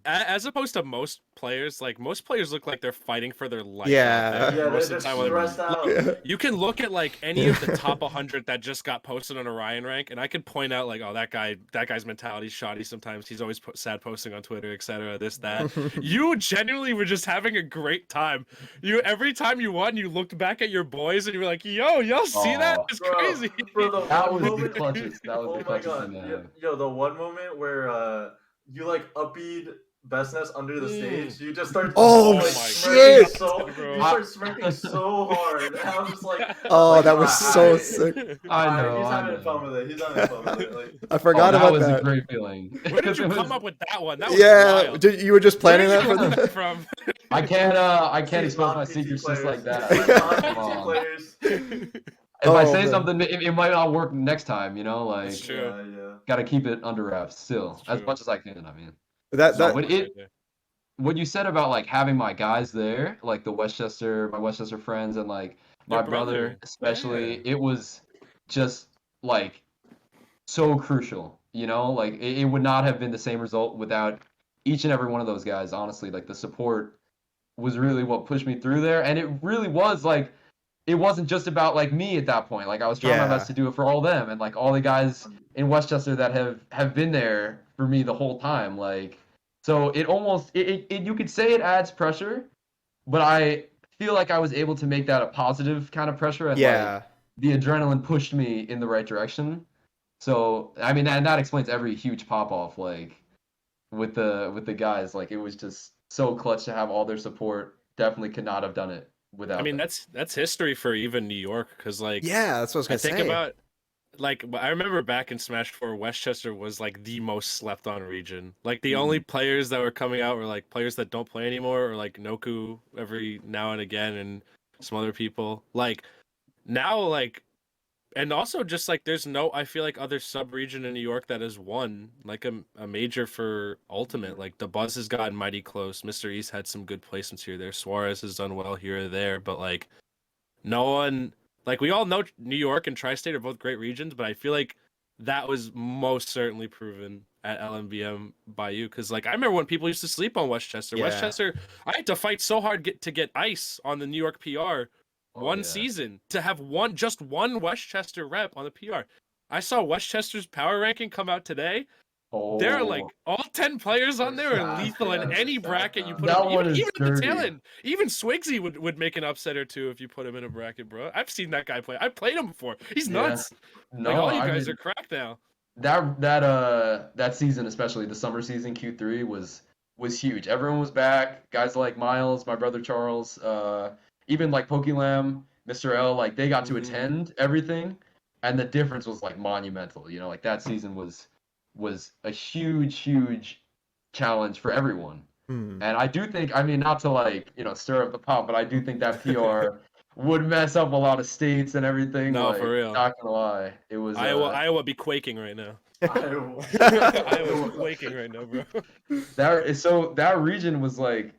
as opposed to most players, like most players look like they're fighting for their life out there Yeah. Yeah, most they're of the just time. stressed out. Yeah. You can look at like any of the top 100 that just got posted on Orion rank, and I could point out like, oh, that guy's mentality shoddy. Sometimes he's always sad posting on Twitter, etc. This that. You genuinely were just having a great time. You every time you won, you looked back at your boys and you were like, yo, y'all see that? oh, It's Bro, crazy. bro, the that one was the moment. clutchest. That was Oh the my clutchest thing god, to yo, have. yo, the one moment where you like upbeat Bestness under the stage, you just start Oh, like my smirking shit! so bro. you start smirking so hard, and I was just like, Oh, that was so alright, sick. I know, he's I having fun know. with it. He's having fun with it. Like, I Oh, forgot that about was a that. great feeling. Where did 'Cause you it come was, up with that one? That was Yeah, wild. you were just Where planning did that you for get that the. from? I can't see, expose my non-PT secrets just like players, that. Come non-PT on. players. If I Oh say man. something, it might not work next time, you know, That's like true. Yeah. gotta keep it under wraps That's still, as true. much as I can, I mean. That No, Smart that but play right there. what you said about like having my guys there, like my Westchester friends and like Your my brother brother. especially, Yeah. it was just like so crucial, you know? Like it would not have been the same result without each and every one of those guys, honestly. Like the support was really what pushed me through there. And it really was like it wasn't just about like me at that point. Like I was trying my best yeah. to do it for all them and like all the guys in Westchester that have been there for me the whole time. Like so it almost it you could say it adds pressure, but I feel like I was able to make that a positive kind of pressure and like Yeah. the adrenaline pushed me in the right direction. So I mean that explains every huge pop off like with the guys. Like it was just so clutch to have all their support. Definitely could not have done it I without mean, them. that's history for even New York, because like Yeah, that's what I was I gonna think say. about like I remember back in Smash 4, Westchester was like the most slept on region. Like the only players that were coming out were like players that don't play anymore, or like Noku every now and again, and some other people. Like now, like and also just like there's no, I feel like other sub region in New York that has won like a major for Ultimate. Like the Buzz has gotten mighty close. Mr. East had some good placements here or there. Suarez has done well here or there, but like no one, like we all know New York and Tri-State are both great regions, but I feel like that was most certainly proven at LMBM by you, because like I remember when people used to sleep on Westchester. Yeah. Westchester, I had to fight so hard to get ice on the New York PR Oh, one yeah. season to have just one Westchester rep on the PR. I saw Westchester's power ranking come out today. There are like Oh, all 10 players on there are Stacked, lethal in yeah, any stacked bracket you now. put them. that one is Even at the tail dirty. end, even Swigsy would make an upset or two if you put him in a bracket, bro. I've seen that guy play. I played him before. He's Yeah. nuts. Like No, all you I guys mean are cracked now. that season, especially the summer season Q3 was huge. Everyone was back. Guys like Miles, my brother Charles, even like Pokelam, Mr. L, like they got to attend everything, and the difference was like monumental. You know, like that season was a huge challenge for everyone. Hmm. And I do think, I mean, not to like, you know, stir up the pot, but I do think that PR would mess up a lot of states and everything. No, like, for real. not gonna lie, it was Iowa be quaking right now. Iowa. Iowa's quaking right now, bro. that region was like,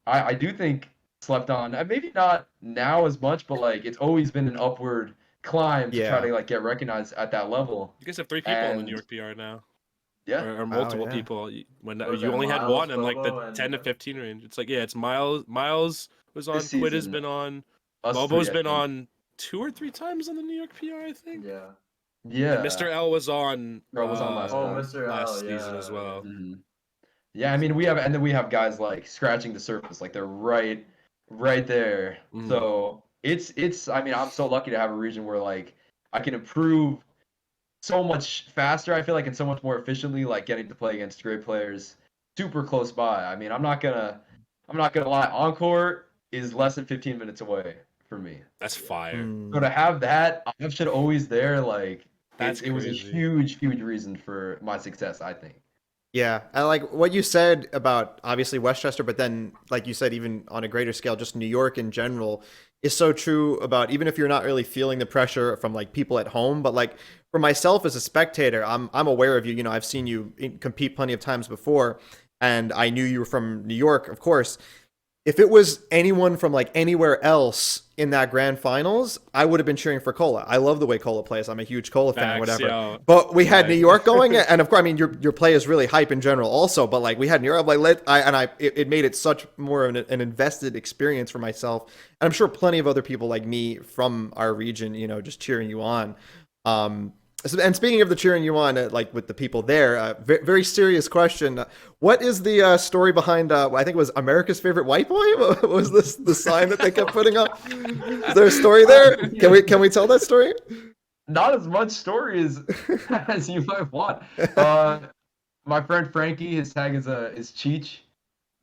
I do think slept on. Maybe not now as much, but like it's always been an upward climb to try Yeah. to like get recognized at that level. You guys have 3 people in the And- New York PR now, Yeah, or Wow, multiple yeah. people. When What was you that, only had Miles, one in like the Bobo, and 10 to 15 range. It's like, yeah, it's Miles. Miles was on. This Quidd has season, been on. us Bobo's three, I been think. on 2 or 3 times on the New York PR, I think. Yeah. Yeah, And Mr. L was on. Was on last Oh, time. Mr. last L, season yeah. as well. Mhm. Yeah, I mean and then we have guys like scratching the surface, like they're right there. Mhm. So it's I mean, I'm so lucky to have a region where like I can improve so much faster, I feel like, and so much more efficiently, like getting to play against great players super close by. I mean, I'm not gonna lie, Encore is less than 15 minutes away for me. That's fire. Mm. So to have that option always there, like That's it was a crazy. huge reason for my success, I think. Yeah, I like what you said about obviously Westchester, but then like you said, even on a greater scale, just New York in general is so true about even if you're not really feeling the pressure from like people at home, but like for myself as a spectator, I'm aware of you. You know, I've seen you compete plenty of times before, and I knew you were from New York, of course. If it was anyone from like anywhere else in that grand finals, I would have been cheering for Cola. I love the way Cola plays. I'm a huge Cola fan, Facts, whatever. yo. But we had Right. New York going, and of course, I mean your play is really hype in general, also. But like we had New York, like it made it such more of an invested experience for myself, and I'm sure plenty of other people like me from our region, you know, just cheering you on. And speaking of the cheering you on, like with the people there, very serious question. What is the story behind, I think it was America's Favorite White Boy? What was this the sign that they kept putting up? Is there a story there? Can we tell that story? Not as much story as you might want. My friend Frankie, his tag is Cheech.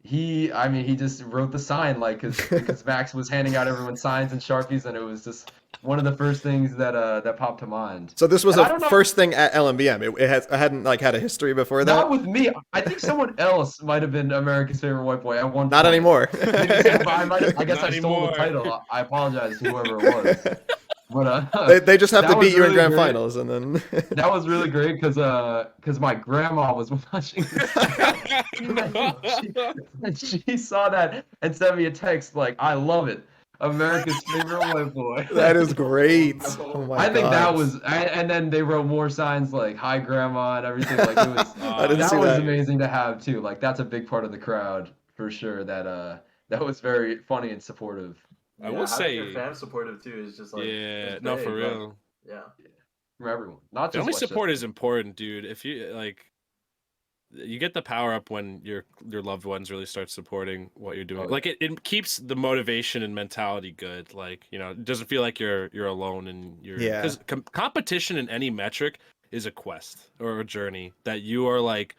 He just wrote the sign like because Max was handing out everyone signs and Sharpies, and it was just one of the first things that popped to mind. So this was And I a don't know- first thing at LMBM. I hadn't like had a history before that. Not with me. I think someone else might have been America's Favorite White Boy at one Not point. anymore. But I guess Not I stole anymore. the title. I apologize to whoever it was. But They just have that to was beat you in really grand great. finals, and then That was really great because my grandma was watching this. And she saw that and sent me a text like, "I love it, America's favorite white boy." that is great. Oh my I think God. that was, and then they wrote more signs like "Hi, Grandma" and everything. Like it was, I didn't that see was that. amazing to have too. Like that's a big part of the crowd for sure. That was very funny and supportive. I will having your say- fans supportive too is just like Yeah, it's no, big, for like, real. yeah. From everyone, not just Family Westchester. support is important, dude. If you like, you get the power up when your loved ones really start supporting what you're doing. Oh, Like it keeps the motivation and mentality good. Like, you know, it doesn't feel like you're alone and you're Yeah. because competition in any metric is a quest or a journey that you are like,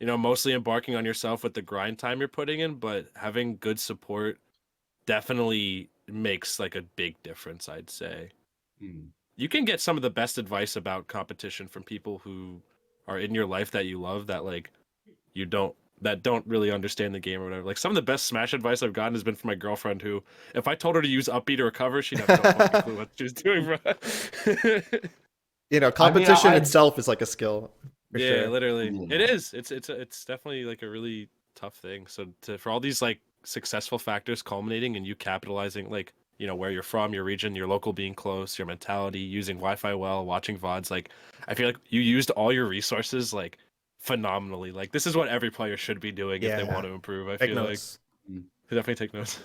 you know, mostly embarking on yourself with the grind time you're putting in, but having good support definitely makes like a big difference, I'd say. Hmm. You can get some of the best advice about competition from people who are in your life that you love that like that don't really understand the game or whatever. Like some of the best Smash advice I've gotten has been from my girlfriend who, if I told her to use up B to recover, she'd have no fucking clue what she was doing, bro. You know, competition I- itself is like a skill. For Yeah, sure. literally. Yeah. It is. It's definitely like a really tough thing. So for all these like successful factors culminating and you capitalizing, like, you know, where you're from, your region, your local being close, your mentality, using Wi-Fi well, watching VODs, like I feel like you used all your resources like phenomenally. Like this is what every player should be doing if they Yeah. want to improve. I Take feel notes. like definitely take notes.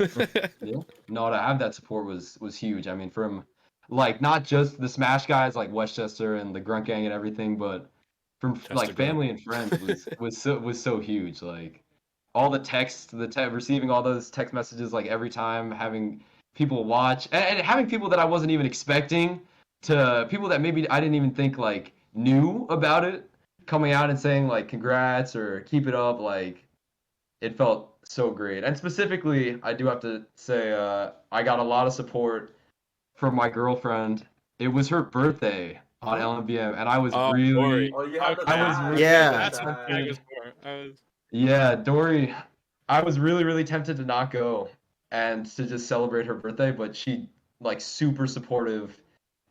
Yeah. No, to have that support was huge. I mean, from like not just the Smash guys like Westchester and the Grunt Gang and everything, but from Chester like Grunt. family and friends was so huge. Like all the text, receiving all those text messages like every time, having people watch and having people that I wasn't even expecting to people that maybe I didn't even think like knew about it coming out and saying like congrats or keep it up. Like it felt so great. And specifically, I do have to say, I got a lot of support from my girlfriend. It was her birthday on LMBM, and I was Oh, really, Dory. Oh, you had the Okay. I was tag. really- Yeah. That's what Tag. tag is for. I was... yeah, Dory. I was really tempted to not go and to just celebrate her birthday, but she like super supportive,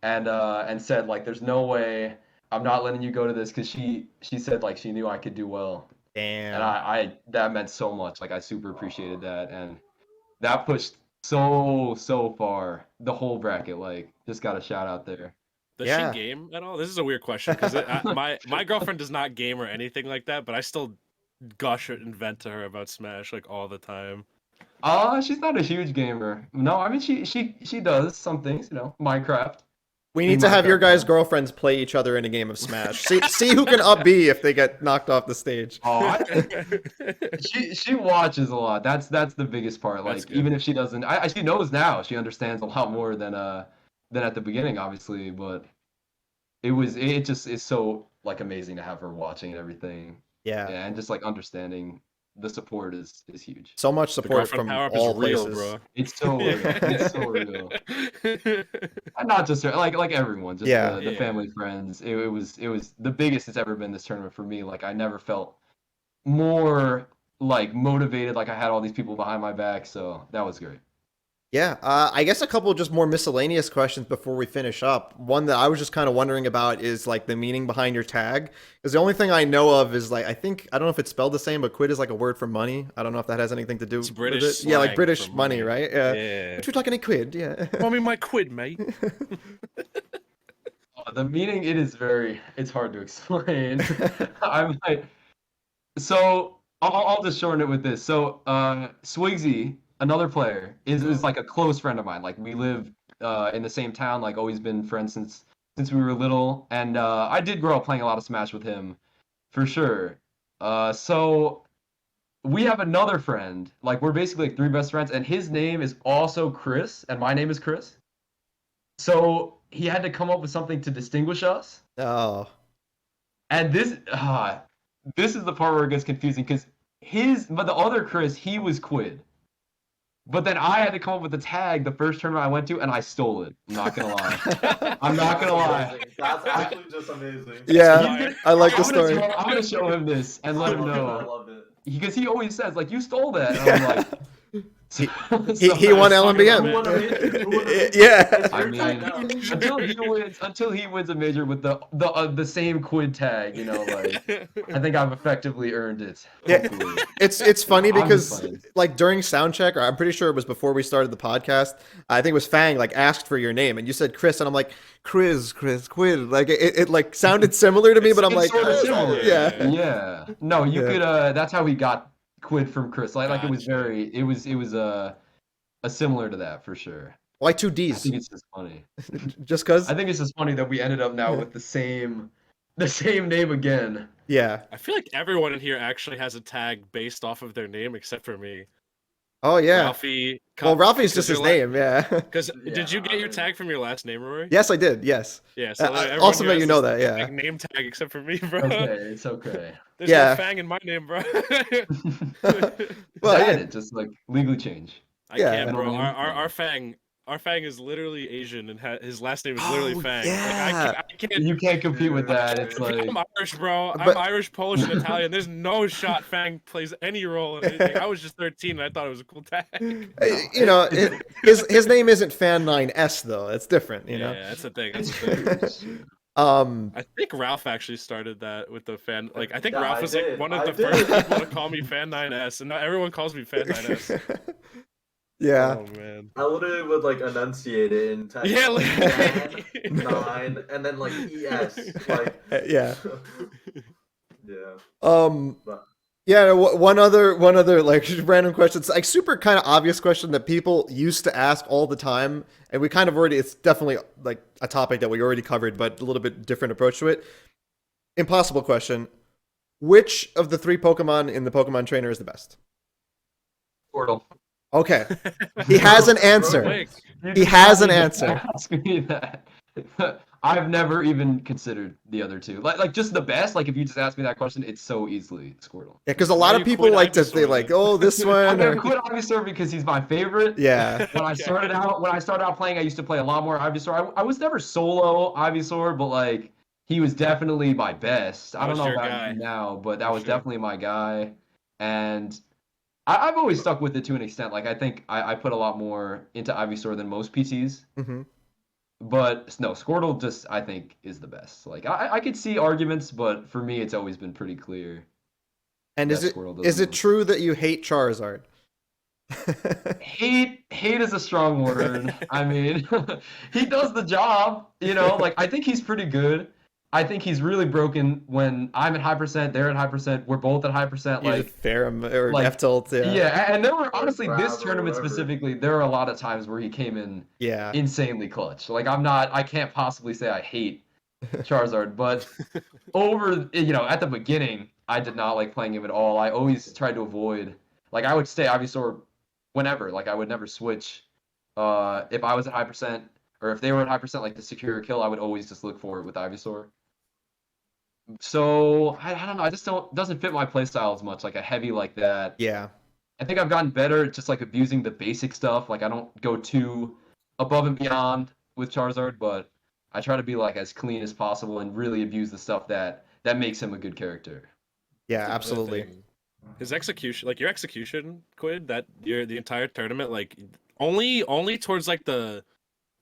and said like, "There's no way I'm not letting you go to this," because she said like she knew I could do well, and Damn. I that meant so much. Like I super appreciated that, and that pushed so far the whole bracket. Like just got a shout out there. Does Yeah. she game at all? This is a weird question because my girlfriend does not game or anything like that, but I still gush and vent to her about Smash like all the time. She's not a huge gamer. No, I mean she does some things, Minecraft. We need to have your guys' girlfriends play each other in a game of Smash. See who can up B if they get knocked off the stage. Oh, she watches a lot. That's the biggest part. That's Like good. even if she doesn't, she knows now. She understands a lot more than at the beginning, obviously. But it just is so like amazing to have her watching and everything. Yeah. And just like understanding the support is huge. So much The support girlfriend from power up all is real, places. bro. It's so real. It's so real. And not just her, like everyone, just Yeah. the family, friends. It was the biggest it's ever been this tournament for me. Like I never felt more like motivated. Like I had all these people behind my back, so that was great. Yeah, I guess a couple just more miscellaneous questions before we finish up. One that I was just kind of wondering about is like the meaning behind your tag. Because the only thing I know of is like, I don't know if it's spelled the same, but quid is like a word for money. I don't know if that has anything to do It's British with it. Yeah, like slang British for money, money. right? Yeah. Yeah. But you're talking a quid, yeah. Call me my quid, mate. The meaning, it's hard to explain. I'm like, so I'll just shorten it with this. So Swigsy, another player, is like a close friend of mine. Like we live in the same town, like always been friends since we were little. And I did grow up playing a lot of Smash with him, for sure. So we have another friend. Like we're basically like three best friends, and his name is also Chris, and my name is Chris. So he had to come up with something to distinguish us. Oh. And this is the part where it gets confusing because but the other Chris, he was Quidd. But then I had to come up with a tag the first tournament I went to, and I stole it. I'm not gonna lie. I'm not gonna lie. That's actually just amazing. Yeah, I like the story. I'm gonna show him this and let him I know. love it. Because he always says, like, you stole that. And I'm like, He won Who won a major? LMBM. Yeah. It's I your tag mean, now. until he wins a major with the same Quidd tag, like I think I've effectively earned it. Yeah. Hopefully. It's funny I'm just because playing. like during sound check, or I'm pretty sure it was before we started the podcast, I think it was Fang like asked for your name and you said Chris and I'm like Chris Quid, like it like sounded similar to me, but I'm It's like sort of "Oh, similar. yeah. Yeah. No, you Yeah. could that's how we got Quidd from Chris. Like it was Gotcha. it was a similar to that for sure. Why two I D's? think it's just funny. Just cause? I think it's just funny that we ended up now with the same name again. Yeah. I feel like everyone in here actually has a tag based off of their name except for me. Oh yeah. Ralphie. Well, Ralphie's just his name, yeah. Because Yeah, did you get your I- tag from your last name, Rory? Yes, I did. Yes. Yeah. So everyone awesome here that you has know this, that. Yeah. like, name tag except for me, bro. Okay, it's okay. There's Yeah. no Fang in my name, bro. Well, Add yeah. it, just like legally change. I Yeah. can't, bro. You know what I mean? Our Fang is literally Asian, and his last name is literally Oh, Fang. yeah. Like, I can't. You can't compete with that. It's like I'm Irish, bro. But- I'm Irish, Polish, and Italian. There's no shot Fang plays any role in anything. I was just 13, and I thought it was a cool tag. You know, his name isn't Fan9S though. It's different, you know. Yeah, that's the thing. That's the thing. Um I think Ralph actually started that with the fan. Like, I think Yeah, Ralph I was did. like one of I the did. first people to call me Fan9S, and now everyone calls me Fan9S. yeah. Oh man. I literally would like enunciate it in text. Yeah, like, like- 10, 9, and then like ES. Like Yeah. yeah. But Yeah, one other like just random question. It's like super kind of obvious question that people used to ask all the time, and we kind of already. It's definitely like a topic that we already covered, but a little bit different approach to it. Impossible question: which of the three Pokemon in the Pokemon Trainer is the best? Squirtle. Okay, he has an answer. Quick. He has an answer. Ask me that. I've never even considered the other two. Like just the best. Like if you just ask me that question, it's so easily Squirtle. Yeah, because a lot Why of you people quit like to Ivysaur say like, oh, this I'm one. gonna Or, quit Ivysaur because he's my favorite. yeah, When I started out playing, I used to play a lot more Ivysaur. I was never solo Ivysaur, but like he was definitely my best. I don't was know your about guy. him now, but that For was sure. definitely my guy. And I've always stuck with it to an extent. Like I think I put a lot more into Ivysaur than most PTs. Hmm. But no, Squirtle just I think is the best. Like I could see arguments, but for me it's always been pretty clear And that Squirtle does is the it most. true that you hate Charizard? Hate is a strong word. I mean, he does the job, you know, like I think he's pretty good. I think he's really broken when I'm at high percent, they're at high percent, we're both at high percent, You just fair him or like F tilt, yeah. yeah, and there were Or honestly this grab or tournament whatever. specifically, there are a lot of times where he came in Yeah. insanely clutch. Like I can't possibly say I hate Charizard, but over at the beginning, I did not like playing him at all. I always tried to avoid like I would stay Ivysaur whenever. Like I would never switch. If I was at high percent or if they were at high percent, like to secure a kill, I would always just look for it with Ivysaur. So I don't know. I just don't doesn't fit my playstyle as much. Like a heavy like that. Yeah. I think I've gotten better at just like abusing the basic stuff. Like I don't go too above and beyond with Charizard, but I try to be like as clean as possible and really abuse the stuff that makes him a good character. Yeah, That's another absolutely. thing. His execution, like your execution, Quid, that you're the entire tournament, like only towards like the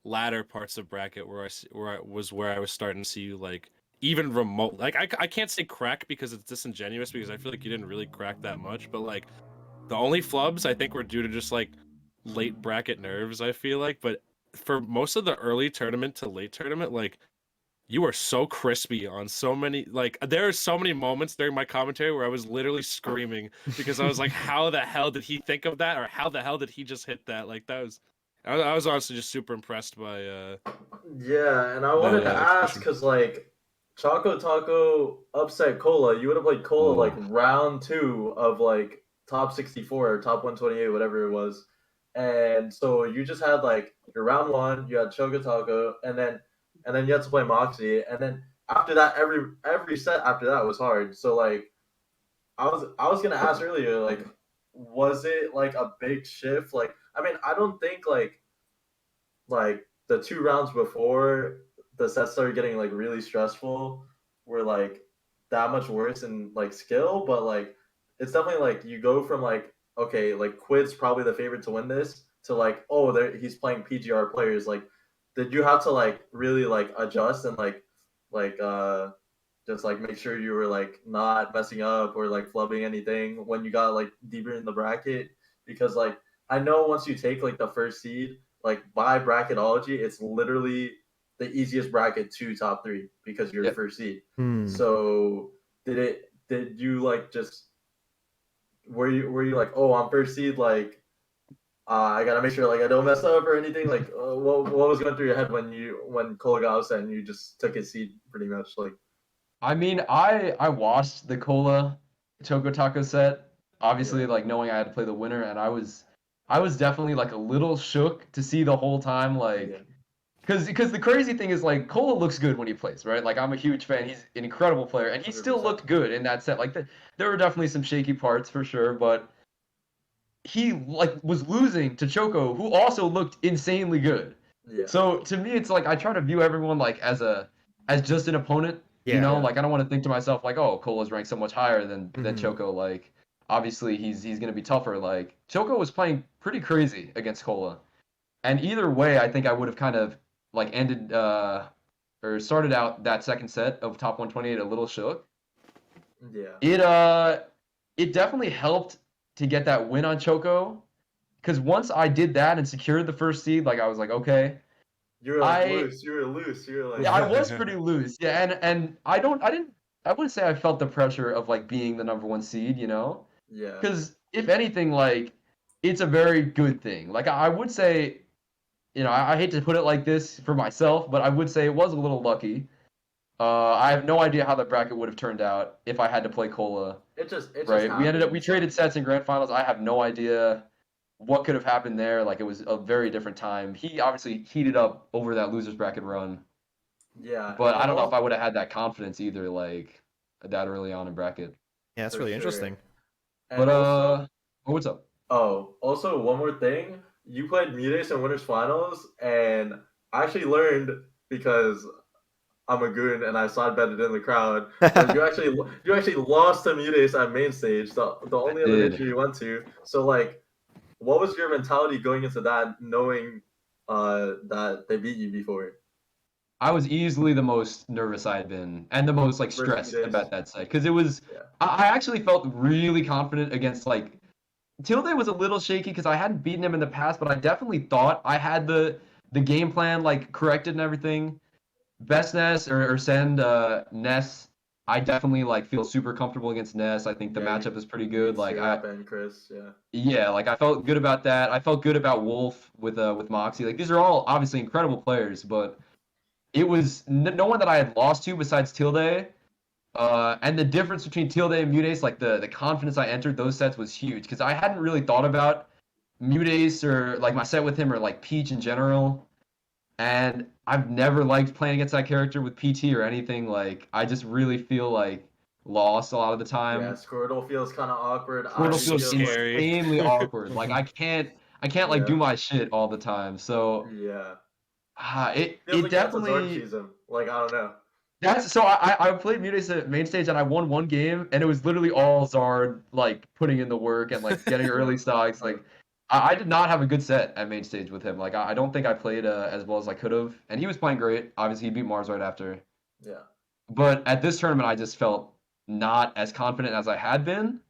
latter parts of bracket where I was starting to see you like even remote. Like I can't say crack because it's disingenuous because I feel like you didn't really crack that much, but like the only flubs I think were due to just like late bracket nerves. I feel like, but for most of the early tournament to late tournament, like you were so crispy on so many like there are so many moments during my commentary where I was literally screaming because I was like, how the hell did he think of that, or how the hell did he just hit that? Like that was I was honestly just super impressed by Yeah, and I wanted to ask execution. because like Choco Taco upset Cola. You would have played Cola like Ooh. round 2 of like top 64 or top 128, whatever it was. And so you just had like your round 1, you had Choco Taco, and then you had to play Moxie, and then after that, every set after that was hard. So like I was gonna ask earlier, like, was it like a big shift? Like, I mean, I don't think like the 2 rounds before the sets started getting like really stressful were like that much worse in like skill, but like it's definitely like you go from like okay, like Quidd's probably the favorite to win this to like oh he's playing PGR players. Like, did you have to like really like adjust and like just like make sure you were like not messing up or like flubbing anything when you got like deeper in the bracket? Because like I know once you take like the first seed, like by bracketology, it's literally the easiest bracket to top 3 because you're the Yep. first seed. Hmm. So did you like just were you like oh I'm first seed like I gotta make sure like I don't mess up or anything like what was going through your head when Cole got upset and you just took his seed pretty much like I mean, I watched the Cola Choco Taco set, obviously yeah like knowing I had to play the winner, and I was definitely like a little shook to see the whole time like yeah because the crazy thing is like Cola looks good when he plays, right? Like I'm a huge fan. He's an incredible player, and he still 100%. looked good in that set. Like there were definitely some shaky parts for sure, but he like was losing to Choco, who also looked insanely good. Yeah. So to me, it's like I try to view everyone like as just an opponent. You Yeah. know, Yeah. like I don't want to think to myself like, oh, Cola's ranked so much higher than Mhm. Choco. Like obviously he's gonna be tougher. Like Choco was playing pretty crazy against Cola, and either way, I think I would have kind of like ended or started out that second set of top 128 a little shook. Yeah. It definitely helped to get that win on Choco, because once I did that and secured the first seed, like I was like, okay, You were like I loose. You were loose. You were like yeah, I was pretty loose. Yeah, and I wouldn't say I felt the pressure of like being the number one seed, you know? yeah. Because if anything, like it's a very good thing. Like I would say, I hate to put it like this for myself, but I would say it was a little lucky. I have no idea how the bracket would have turned out if I had to play Cola. It just Right? We happened. traded sets in grand finals. I have no idea what could have happened there. Like it was a very different time. He obviously heated up over that losers bracket run, Yeah, but I and don't know if also I would have had that confidence either, like that early on in bracket. Yeah, that's for really sure. interesting. And But also oh, what's up? also one more thing. You played Mutex in winners finals, and I actually learned because I'm a goon and I side betted in the crowd. But you actually lost to Mutace at main stage, the only other did. victory you went to. So like, what was your mentality going into that, knowing that they beat you before? I was easily the most nervous I had been, and the most like Versus stressed Mutace? about that set, because it was. Yeah. I actually felt really confident against like Tilde was a little shaky because I hadn't beaten him in the past, but I definitely thought I had the game plan like corrected and everything. Best Ness or send Ness. I definitely like feel super comfortable against Ness. I think the Yeah, matchup is pretty good. Like and Chris, like I felt good about that. I felt good about Wolf with Moxie. Like these are all obviously incredible players, but it was no one that I had lost to besides Tilde. And the difference between Tilde and Mutace, like the confidence I entered those sets was huge because I hadn't really thought about Mutace or like my set with him or like Peach in general. And I've never liked playing against that character with PT or anything. Like I just really feel like lost a lot of the time. Yeah, Squirtle feels kind of awkward. Squirtle so feels scary. insanely awkward. Like I can't like do my shit all the time. So Yeah. it Feels like you have to definitely. Zord cheese him. Like, I don't know. That's so I played Mutace at main stage and I won one game and it was literally all Zard like putting in the work and like getting early stocks. Like I did not have a good set at main stage with him. Like I don't think I played as well as I could have. And he was playing great. Obviously he beat Mars right after. Yeah. But at this tournament I just felt not as confident as I had been.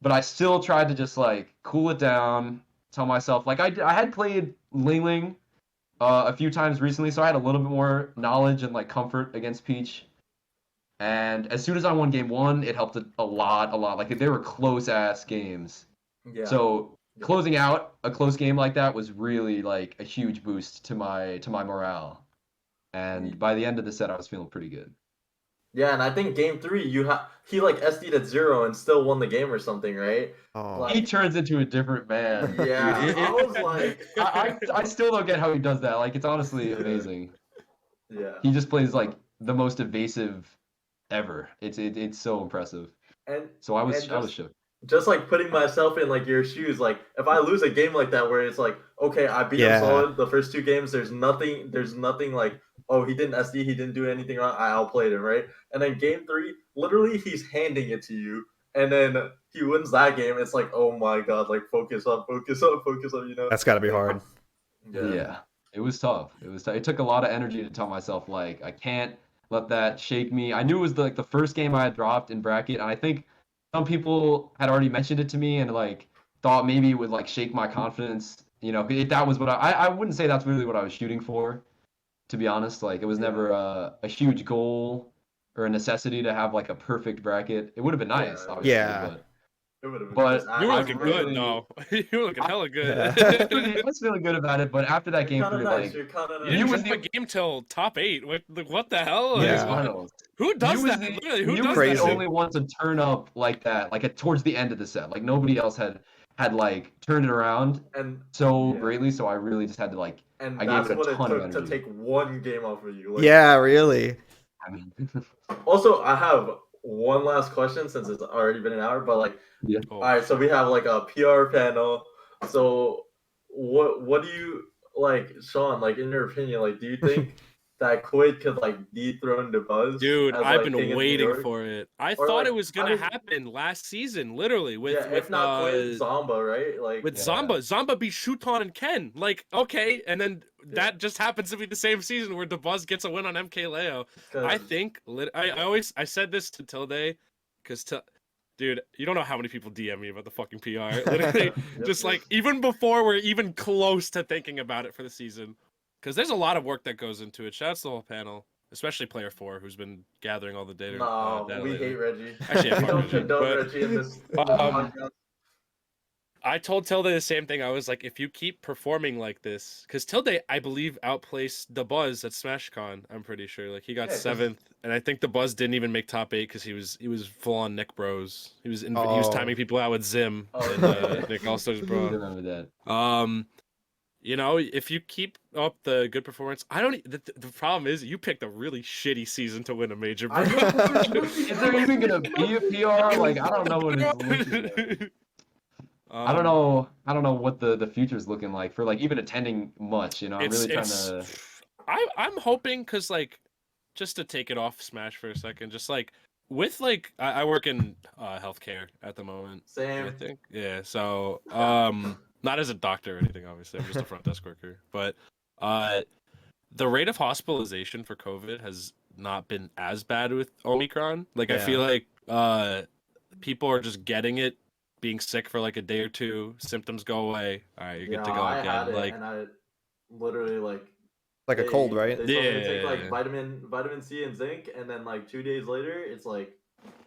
But I still tried to just like cool it down, tell myself like I had played Ling Ling a few times recently, so I had a little bit more knowledge and like comfort against Peach. And as soon as I won game one, it helped a lot, a lot. Like they were close ass games. Yeah. So closing out a close game like that was really like a huge boost to my morale. And by the end of the set, I was feeling pretty good. Yeah, and I think game 3, he like SD'd at 0 and still won the game or something, right? Oh. Like, He turns into a different man. yeah, I was like, I still don't get how he does that. Like it's honestly amazing. yeah. He just plays like the most evasive ever. It's so impressive. And So I was just, shook. Just like putting myself in like your shoes, like if I lose a game like that where it's like, okay, I beat him solid the first 2 games, there's nothing like, oh, he didn't SD, he didn't do anything wrong, I outplayed him, right? And then game 3, literally he's handing it to you, and then he wins that game. It's like, oh my god, like focus up, you know? That's got to be hard. Yeah. It was tough. It took a lot of energy to tell myself like I can't let that shake me. I knew it was the first game I had dropped in bracket, and I think some people had already mentioned it to me and like thought maybe it would like shake my confidence. You know, if that was what I wouldn't say that's really what I was shooting for, to be honest. Like it was never a huge goal or a necessity to have like a perfect bracket. It would have been nice, obviously. Yeah. But You were looking really, good, no. You were looking hella good. I was feeling good about it, but after that game 3, nice, like You didn't was drop a game till top 8. What the hell? Yeah. Like, who does that? Literally, who does crazy. the that? only one to turn up like that, like towards the end of the set. Like nobody else had like turned it around and so greatly. So I really just had to like. and I that's gave it a what ton it of took to energy. take one game off of you. Like, Yeah, really. I mean, Also, I have one last question since it's already been an hour, but like, yeah. all right, so we have like a PR panel. So what do you like, Sean? Like in your opinion, like do you think that Quidd could like dethrone the Buzz? Dude, as, I've like, King been of New waiting York? for it. I Or, thought like, it was I gonna mean- happen last season, literally, with if not Quidd, Zomba, right? Like with Yeah. Zomba beat Shuton and Ken. Like, okay, and then that just happens to be the same season where DeBuzz gets a win on MKLeo. 'cause- I think I said this to Tilde, because dude, you don't know how many people DM me about the fucking PR. Literally, just like even before we're even close to thinking about it for the season, because there's a lot of work that goes into it. Shout out to the whole panel, especially Player 4, who's been gathering all the data. No, data we lately. hate Reggie. Actually, I we fuck don't Reggie, condone but- Reggie in this. Um, I told Tilde the same thing. I was like, if you keep performing like this, because Tilde, I believe, outplaced the Buzz at SmashCon. I'm pretty sure. Like he got 7th, and I think the Buzz didn't even make top 8 because he was full on Nick Bros. He was timing people out with Zim and Nick All-Stars I Bro. remember that. You know, if you keep up the good performance, I don't. The problem is you picked a really shitty season to win a major, bro. Is there even gonna be a PR? Like I don't know what it's looking like. I don't know what the future's looking like for like even attending much. You know, I'm really trying to. I'm hoping because like just to take it off Smash for a second, just like with like I work in healthcare at the moment. Same. I think. Yeah. So not as a doctor or anything, obviously. I'm just a front desk worker. But the rate of hospitalization for COVID has not been as bad with Omicron. Like I feel like people are just getting it, being sick for like a day or two, symptoms go away. All right, you're good to go I again. had it, Like and I literally like a cold, right? They told me to take Yeah. like vitamin C and zinc, and then like 2 days later, it's like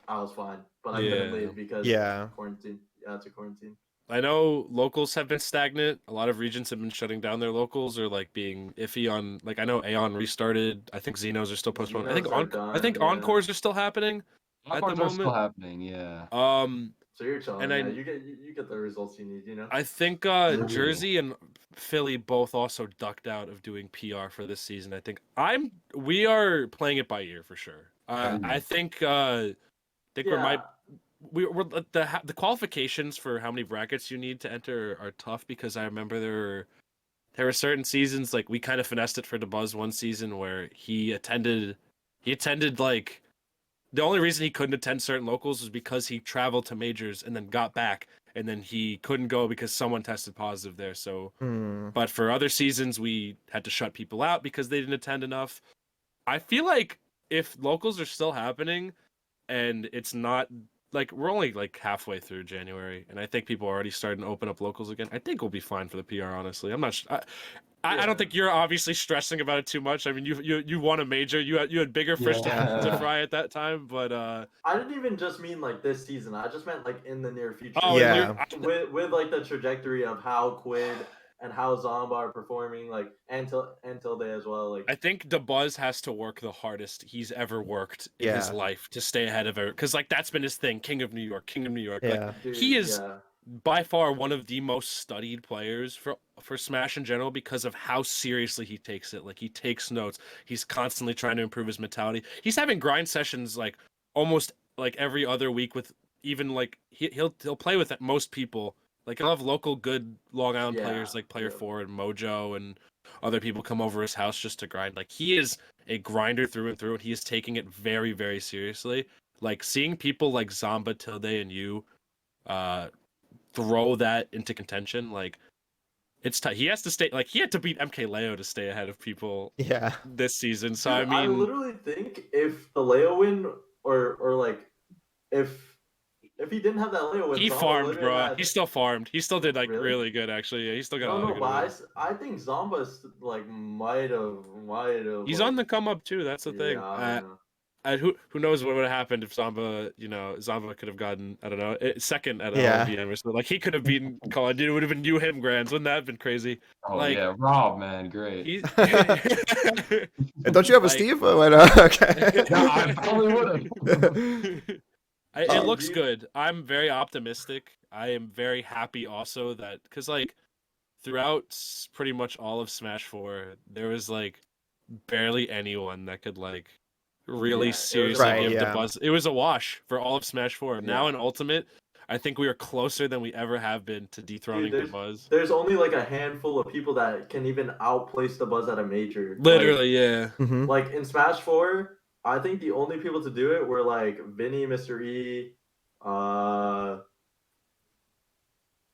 I was fine, but I couldn't Yeah. leave because Yeah. quarantine. Yeah, it's a quarantine. I know locals have been stagnant. A lot of regions have been shutting down their locals or like being iffy on like I know Aeon restarted. I think Xenos are still postponed. I think Xenos are done, I think yeah. Encores are still happening at the Encores are still moment. happening, yeah. So you're chilling. And Yeah, you get the results you need. You know. I think Jersey and Philly both also ducked out of doing PR for this season. I think we are playing it by ear for sure. I think we're the qualifications for how many brackets you need to enter are tough because I remember there were certain seasons like we kind of finessed it for DeBuzz one season where he attended like the only reason he couldn't attend certain locals was because he traveled to majors and then got back and then he couldn't go because someone tested positive there. So but for other seasons we had to shut people out because they didn't attend enough. I feel like if locals are still happening and it's not like we're only like halfway through January, and I think people are already starting to open up locals again. I think we'll be fine for the PR. Honestly, I'm not. I don't think you're obviously stressing about it too much. I mean, you won a major. You had bigger fish to fry at that time, but I didn't even just mean like this season. I just meant like in the near future. Oh, yeah. With like the trajectory of how Quidd and how Zomba are performing, like until they as well. Like I think DeBuzz has to work the hardest he's ever worked in his life to stay ahead of it, because like that's been his thing. King of New York, King of New York. Yeah. Like dude, he is. Yeah. By far one of the most studied players for Smash in general because of how seriously he takes it. Like he takes notes. He's constantly trying to improve his mentality. He's having grind sessions like almost like every other week with even like he'll play with most people. Like he'll have local good Long Island players like Player 4 and Mojo and other people come over his house just to grind. Like he is a grinder through and through, and he is taking it very, very seriously. Like seeing people like Zomba, Tilde, and you throw that into contention, like it's tough. He has to stay, like he had to beat MK Leo to stay ahead of people this season. So Dude, I mean, I literally think if the Leo win or like if he didn't have that Leo win, he Zomba farmed, literally bro. He still farmed. He still did like Really? really good actually. Yeah, he still got a lot no, of good but wins. I think Zomba's like might have. He's like, on the come up too. That's the thing. I don't know. And who knows what would have happened if Zomba, Zomba could have gotten, I don't know, second at Yeah. LMBM or something. Like he could have beaten Colin. It would have been him grands. Wouldn't that have been crazy? Oh like, yeah, Rob, man, great. He's And don't you have a Like- Steve? Okay. No, I probably would have. It looks good. I'm very optimistic. I am very happy also that because like throughout pretty much all of Smash 4, there was like barely anyone that could like really Yeah, it was seriously Right, give yeah. the buzz. It was a wash for all of Smash 4. Now Yeah. in Ultimate, I think we are closer than we ever have been to dethroning the buzz. There's only like a handful of people that can even outplace the Buzz at a major. Literally, yeah. Mhm. Like in Smash 4, I think the only people to do it were like Vinny, Mr. E,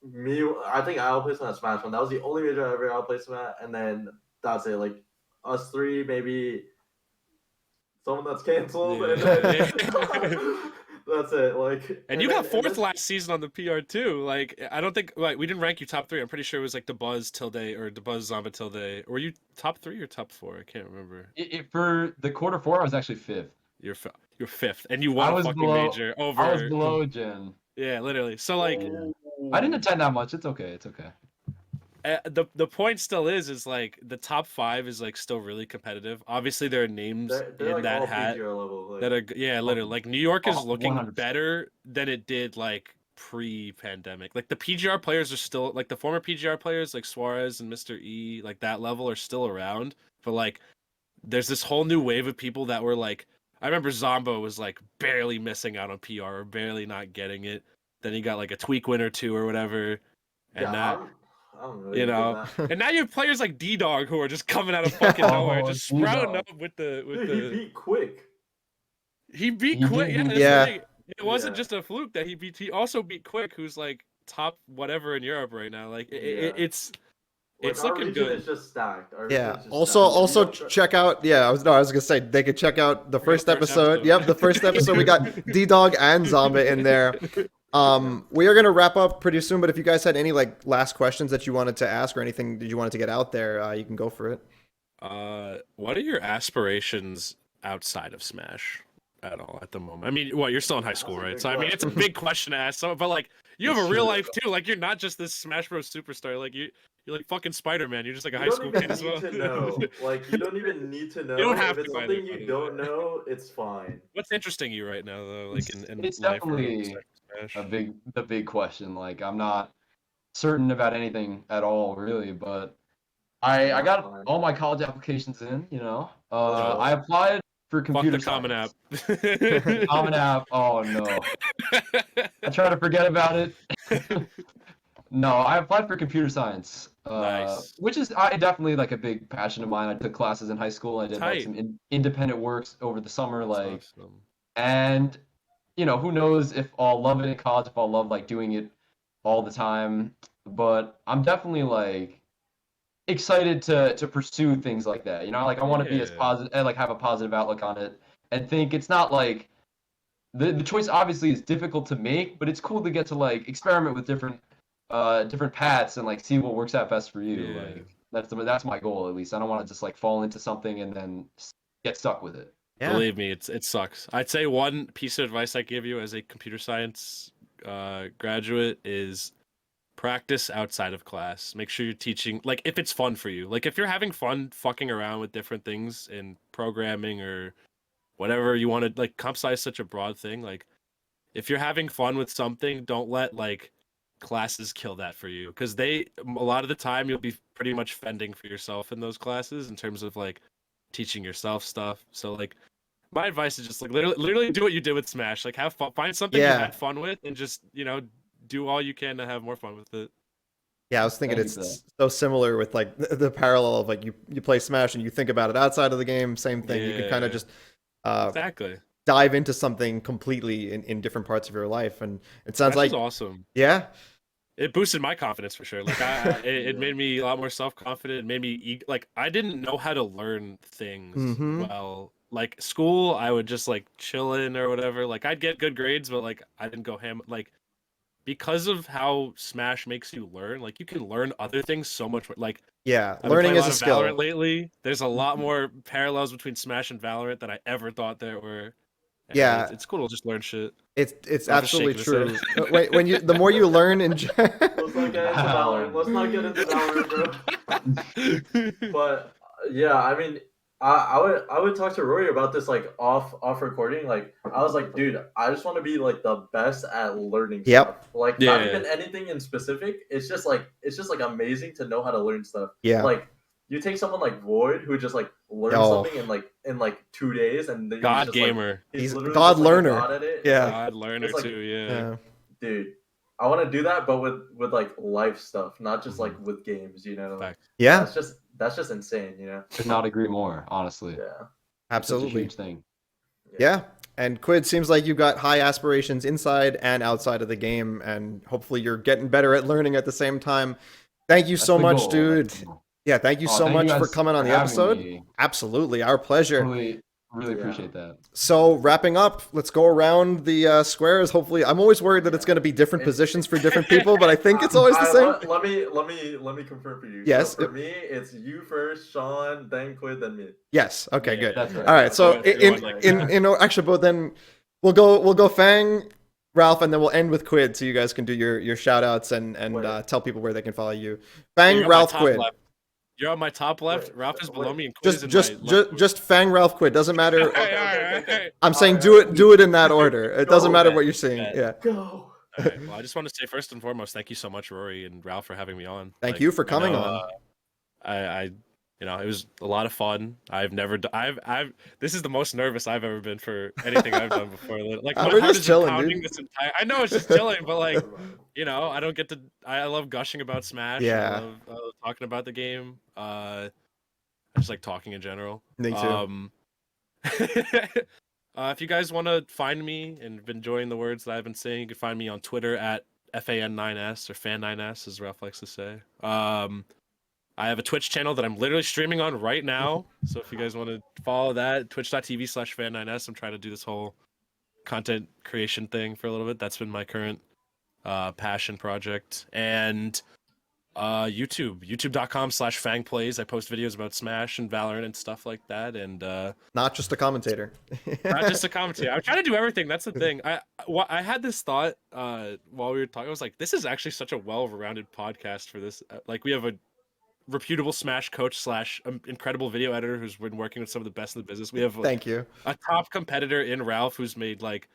me. I think I outplaced him at Smash 1. That was the only major I ever outplaced him at, and then that's it. Like us three, maybe someone that's canceled, and then that's it. Like, And you got then- fourth and then- last season on the PR too. Like I don't think like we didn't rank you top 3. I'm pretty sure it was like DeBuzz Tilde or DeBuzz Zomba Tilde. Were you top 3 or top 4? I can't remember. For the quarter 4, I was actually 5th. You're 5th, and you won a fucking major over. I was below Jen. Yeah, literally. So like, I didn't attend that much. It's okay. It's okay. the point still is like the top 5 is like still really competitive. Obviously, there are names they're in like that all hat PGR level, like, that are literally like New York is looking 100%. better than it did like pre-pandemic. Like the PGR players are still like the former PGR players like Suarez and Mr. E, like that level are still around, but like there's this whole new wave of people that were like, I remember Zombo was like barely missing out on PR or barely not getting it. Then he got like a tweak win or 2 or whatever. And yeah, now I don't really You get know, that. and now you have players like D-Dog who are just coming out of fucking nowhere, Oh, just sprouting D-Dog. up with the Dude, he beat Quick. He beat He Quick. did Yeah, beat that's the Yeah. thing. It wasn't Yeah. just a fluke that he beat. He also beat Quick, who's like top whatever in Europe right now. Like Yeah. it's Like, our looking region good. is just stacked. Our Yeah. region is just Also, stacked. You don't check out. Yeah, I was gonna say they could check out the first First episode. episode. Yep, the first episode. We got D-Dog and Zomba in there. We are gonna wrap up pretty soon. But if you guys had any like last questions that you wanted to ask or anything that you wanted to get out there, you can go for it. What are your aspirations outside of Smash at all at the moment? I mean, what, you're still in high school, That's a right? good So I mean, it's a question. big question to ask. So, but like, you have a real life too. Like, you're not just this Smash Bros superstar. Like you're like fucking Spider-Man. You're just like a high You school don't kid even as well. need to know. Like, you don't even need to know. You don't have if it's to either, something by you the don't way. know, it's fine. What's interesting you right now though, like in It's life or definitely besides Smash? the big question. Like, I'm not certain about anything at all, really, but I That's got fine. all my college applications in, you know. Oh. I applied for Fuck computer the Common App. science. Common App. Oh no. I try to forget about it. No, I applied for computer science. Nice. Which is definitely like a big passion of mine. I took classes in high school. I did like Tight. some independent works over the summer, like, Awesome. and you know, who knows if I'll love it in college, if I'll love like doing it all the time. But I'm definitely like excited to pursue things like that. You know, like I want to be as Yeah. positive, like have a positive outlook on it, and think it's not like the choice obviously is difficult to make, but it's cool to get to like experiment with different paths and like see what works out best for you. Yeah. Like that's my goal, at least. I don't want to just like fall into something and then get stuck with it. Yeah. Believe me, it sucks. I'd say one piece of advice I give you as a computer science graduate is practice outside of class. Make sure you're teaching, like, if it's fun for you. Like, if you're having fun fucking around with different things in programming or whatever you want to, like, comp sci is such a broad thing. Like, if you're having fun with something, don't let, like, classes kill that for you. Because a lot of the time, you'll be pretty much fending for yourself in those classes in terms of, like, teaching yourself stuff. So, like, my advice is just, like, literally do what you did with Smash. Like, have fun, find something you Yeah. had fun with, and just, do all you can to have more fun with it. Yeah, I was thinking Thank you it's so similar with like the parallel of like you play Smash and you think about it outside of the game. Same thing. You can kind of Yeah. just Exactly. dive into something completely in different parts of your life, and it sounds Smash like is awesome. yeah, It boosted my confidence for sure. Like it made me a lot more self-confident. It made me like I didn't know how to learn things Mhm. well. Like school, I would just like chill in or whatever. Like I'd get good grades, but like I didn't go ham. Like because of how Smash makes you learn, like you can learn other things so much more. Like yeah. I've been Learning playing is a a lot of skill. Valorant lately. There's a lot more parallels between Smash and Valorant than I ever thought there were. And Yeah. it's cool to just learn shit. It's Ralph is absolutely shaking his true. head. When you the more you learn in Let's not get into Valorant. Let's not get into Valorant, bro. But yeah, I mean, I would talk to Rory about this like off recording. Like I was like, dude, I just want to be like the best at learning Yep. stuff. Like not Yeah. even anything in specific. It's just like amazing to know how to learn stuff. Yeah. Like you take someone like Void who just like learns Oh. something in like 2 days and then God he's just, gamer. Like, He's literally God just, like, a learner. god at it. Yeah. It's like, God learner it's like- too, yeah. yeah. dude, I want to do that, but with like life stuff, not just like with games. You know, Fact. Yeah. that's just insane. You know. Could not agree more, honestly. Yeah. It's such a Absolutely. huge thing. Yeah. And Quidd, seems like you've got high aspirations inside and outside of the game, and hopefully you're getting better at learning at the same time. Thank you That's so the much, goal. dude. That's the goal. Yeah, thank you Oh, so thank much you for guys coming on the having episode. me. Absolutely, our pleasure. Really Yeah. appreciate that. So wrapping up, let's go around the squares. Hopefully, I'm always worried that it's going to be different positions for different people, but I think it's always the same. Let me confirm for you. Yes. So for me, it's you first, Sean, then Quidd, then me. Yes. Okay. Yeah, Good. That's right. All right. So Everyone in actually, but then we'll go Fang, Ralph, and then we'll end with Quidd, so you guys can do your shout outs and Wait. tell people where they can follow you. You're Fang, on my Ralph, top Quidd. left. You're on my top left. Wait, Ralph is below wait. me, and Quidd is Just in my left. just Fang, Ralph, Quidd. Doesn't matter. Okay. I'm saying Alright. do it in that order. It doesn't Go, matter man. what you're seeing. Yeah. Yeah. Go. All right. Well, I just want to say first and foremost, thank you so much, Rory and Ralph, for having me on. Thank Like, you for I coming know, on. I you know, it was a lot of fun. I've never I've this is the most nervous I've ever been for anything I've done before. Like my We're heart just is chilling, pounding dude. this entire. I know it's just chilling, but like, you know, I don't get to. I love gushing about Smash. Yeah. I love talking about the game. I just like talking in general. Me too. If you guys want to find me and been enjoying the words that I've been saying, you can find me on Twitter at FAN9S or Fan9S, as Ralph likes to say. I have a Twitch channel that I'm literally streaming on right now. So if you guys want to follow that, twitch.tv/Fan9S. I'm trying to do this whole content creation thing for a little bit. That's been my current passion project. And youtube.com/Fang Plays. I post videos about Smash and Valorant and stuff like that. And Not just a commentator. not just a commentator. I'm trying to do everything. That's the thing. I had this thought while we were talking. I was like, this is actually such a well-rounded podcast for this. Like, we have a reputable Smash coach / incredible video editor who's been working with some of the best in the business. We have Thank you. a top competitor in Ralph who's made like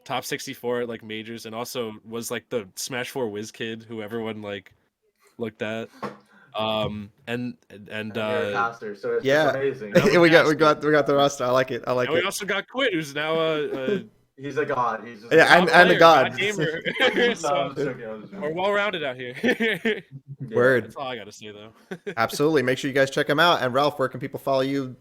top 64 at like majors and also was like the Smash 4 whiz kid who everyone like looked at. And you're a caster, so it's Yeah. just amazing. we got the roster. I like it. I like and we it. also got Quidd, who's now He's a god. He's just Yeah, and a god. gamer. No, So, I'm just joking, I'm just joking. we're well-rounded out here. Yeah. Word. That's all I gotta say though. Absolutely. Make sure you guys check him out. And Ralph, where can people follow you?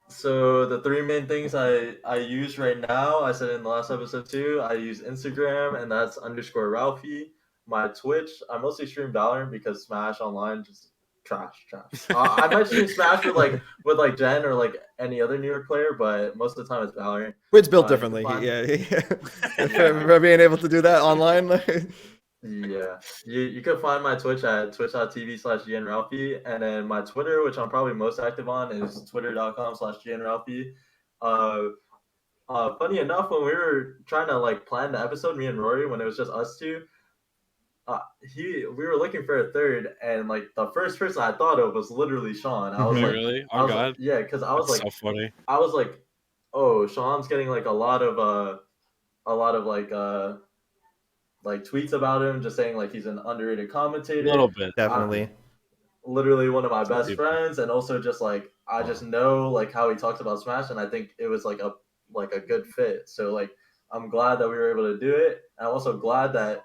So the three main things I use right now, I said in the last episode too, I use Instagram and that's _Ralphie. My Twitch, I mostly stream Valorant because Smash Online just trash. I might stream Smash with Jen or like any other New York player, but most of the time it's Valorant. Quidd's built you differently. can find- For being able to do that online. Yeah, you can find my Twitch at twitch.tv/GNRalphie, and then my Twitter, which I'm probably most active on, is twitter.com/GNRalphie. Funny enough, when we were trying to like plan the episode, me and Rory, when it was just us two, we were looking for a third, and like the first person I thought of was literally Sean. I was like, Really? I Oh was god. like, yeah, because I was That's like, so funny. I was like, oh, Sean's getting like a lot of like tweets about him, just saying like he's an underrated A commentator. little bit. Definitely. Literally one of my best People. friends, and also just like I just know like how he talks about Smash, and I think it was like a good fit. So like I'm glad that we were able to do it. I'm also glad that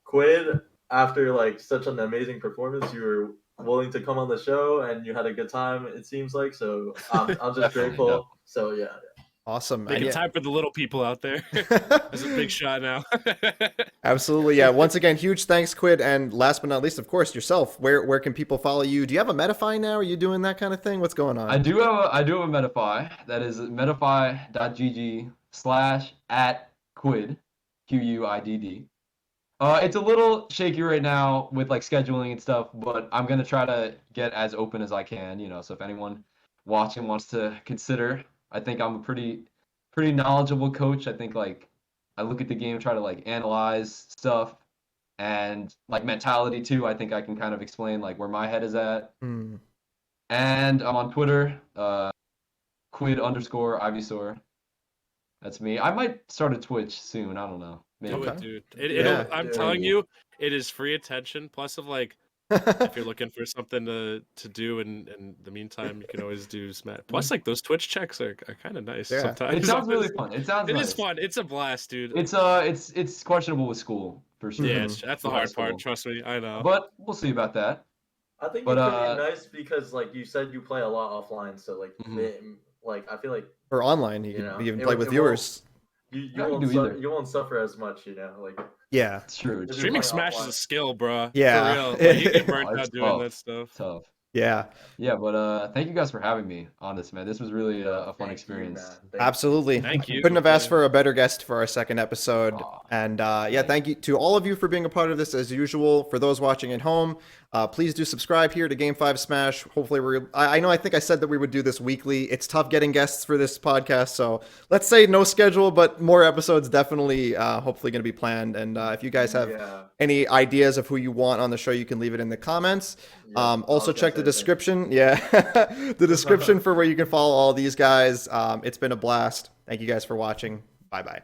Quidd, after like such an amazing performance, you were willing to come on the show and you had a good time. It seems like so. I'm just Definitely, grateful. yeah. So yeah. Awesome. Making And time for the little people out there. There's a big shot now. Absolutely. Yeah. Once again, huge thanks, Quidd. And last but not least, of course, yourself. Where can people follow you? Do you have a Metafy now? Are you doing that kind of thing? What's going on? I do have a Metafy. That is metafy.gg/@Quidd, QUIDD. It's a little shaky right now with like scheduling and stuff, but I'm gonna try to get as open as I can, you know. So if anyone watching wants to consider, I think I'm a pretty knowledgeable coach. I think like I look at the game, try to like analyze stuff and like mentality too. I think I can kind of explain like where my head is at. Hmm. And I'm on Twitter, Quidd_Ivysaur. That's me. I might start a Twitch soon. I don't know. Maybe. Do it, Okay. dude. Yeah. I'm Yeah. telling you, it is free attention. Plus, of like, if you're looking for something to do in the meantime, you can always do Smash. Plus, like those Twitch checks are kind of nice Yeah. sometimes. It sounds really fun. It sounds It nice. is fun. It's a blast, dude. It's questionable with school for sure. Yeah, that's the hard part. School. Trust me, I know. But we'll see about that. I think But, it could be nice because like you said you play a lot offline, so like Mhm. like I feel like Or online, you You can know, even it play won't- with it viewers. you I can do either. you won't suffer as much, you know, like Yeah. It's true. If It's you're Streaming playing Smash is offline. a skill, bro. Yeah. For real. Like, you get burnt Oh, it's out doing tough. that stuff. tough. Yeah. Yeah, but thank you guys for having me on this, man. This was really a fun thank you, experience. man. Thank you. Absolutely. Thank you. Couldn't have asked for a better guest for our second episode. Aw. And yeah, thank you to all of you for being a part of this as usual. For those watching at home, please do subscribe here to Game5 Smash. Hopefully I know I think I said that we would do this weekly. It's tough getting guests for this podcast, so let's say no schedule, but more episodes definitely hopefully going to be planned. And if you guys have Yeah. any ideas of who you want on the show, you can leave it in the comments. Yeah, I Also was check the gonna say description. Yeah. The description for where you can follow all these guys. It's been a blast. Thank you guys for watching. Bye-bye.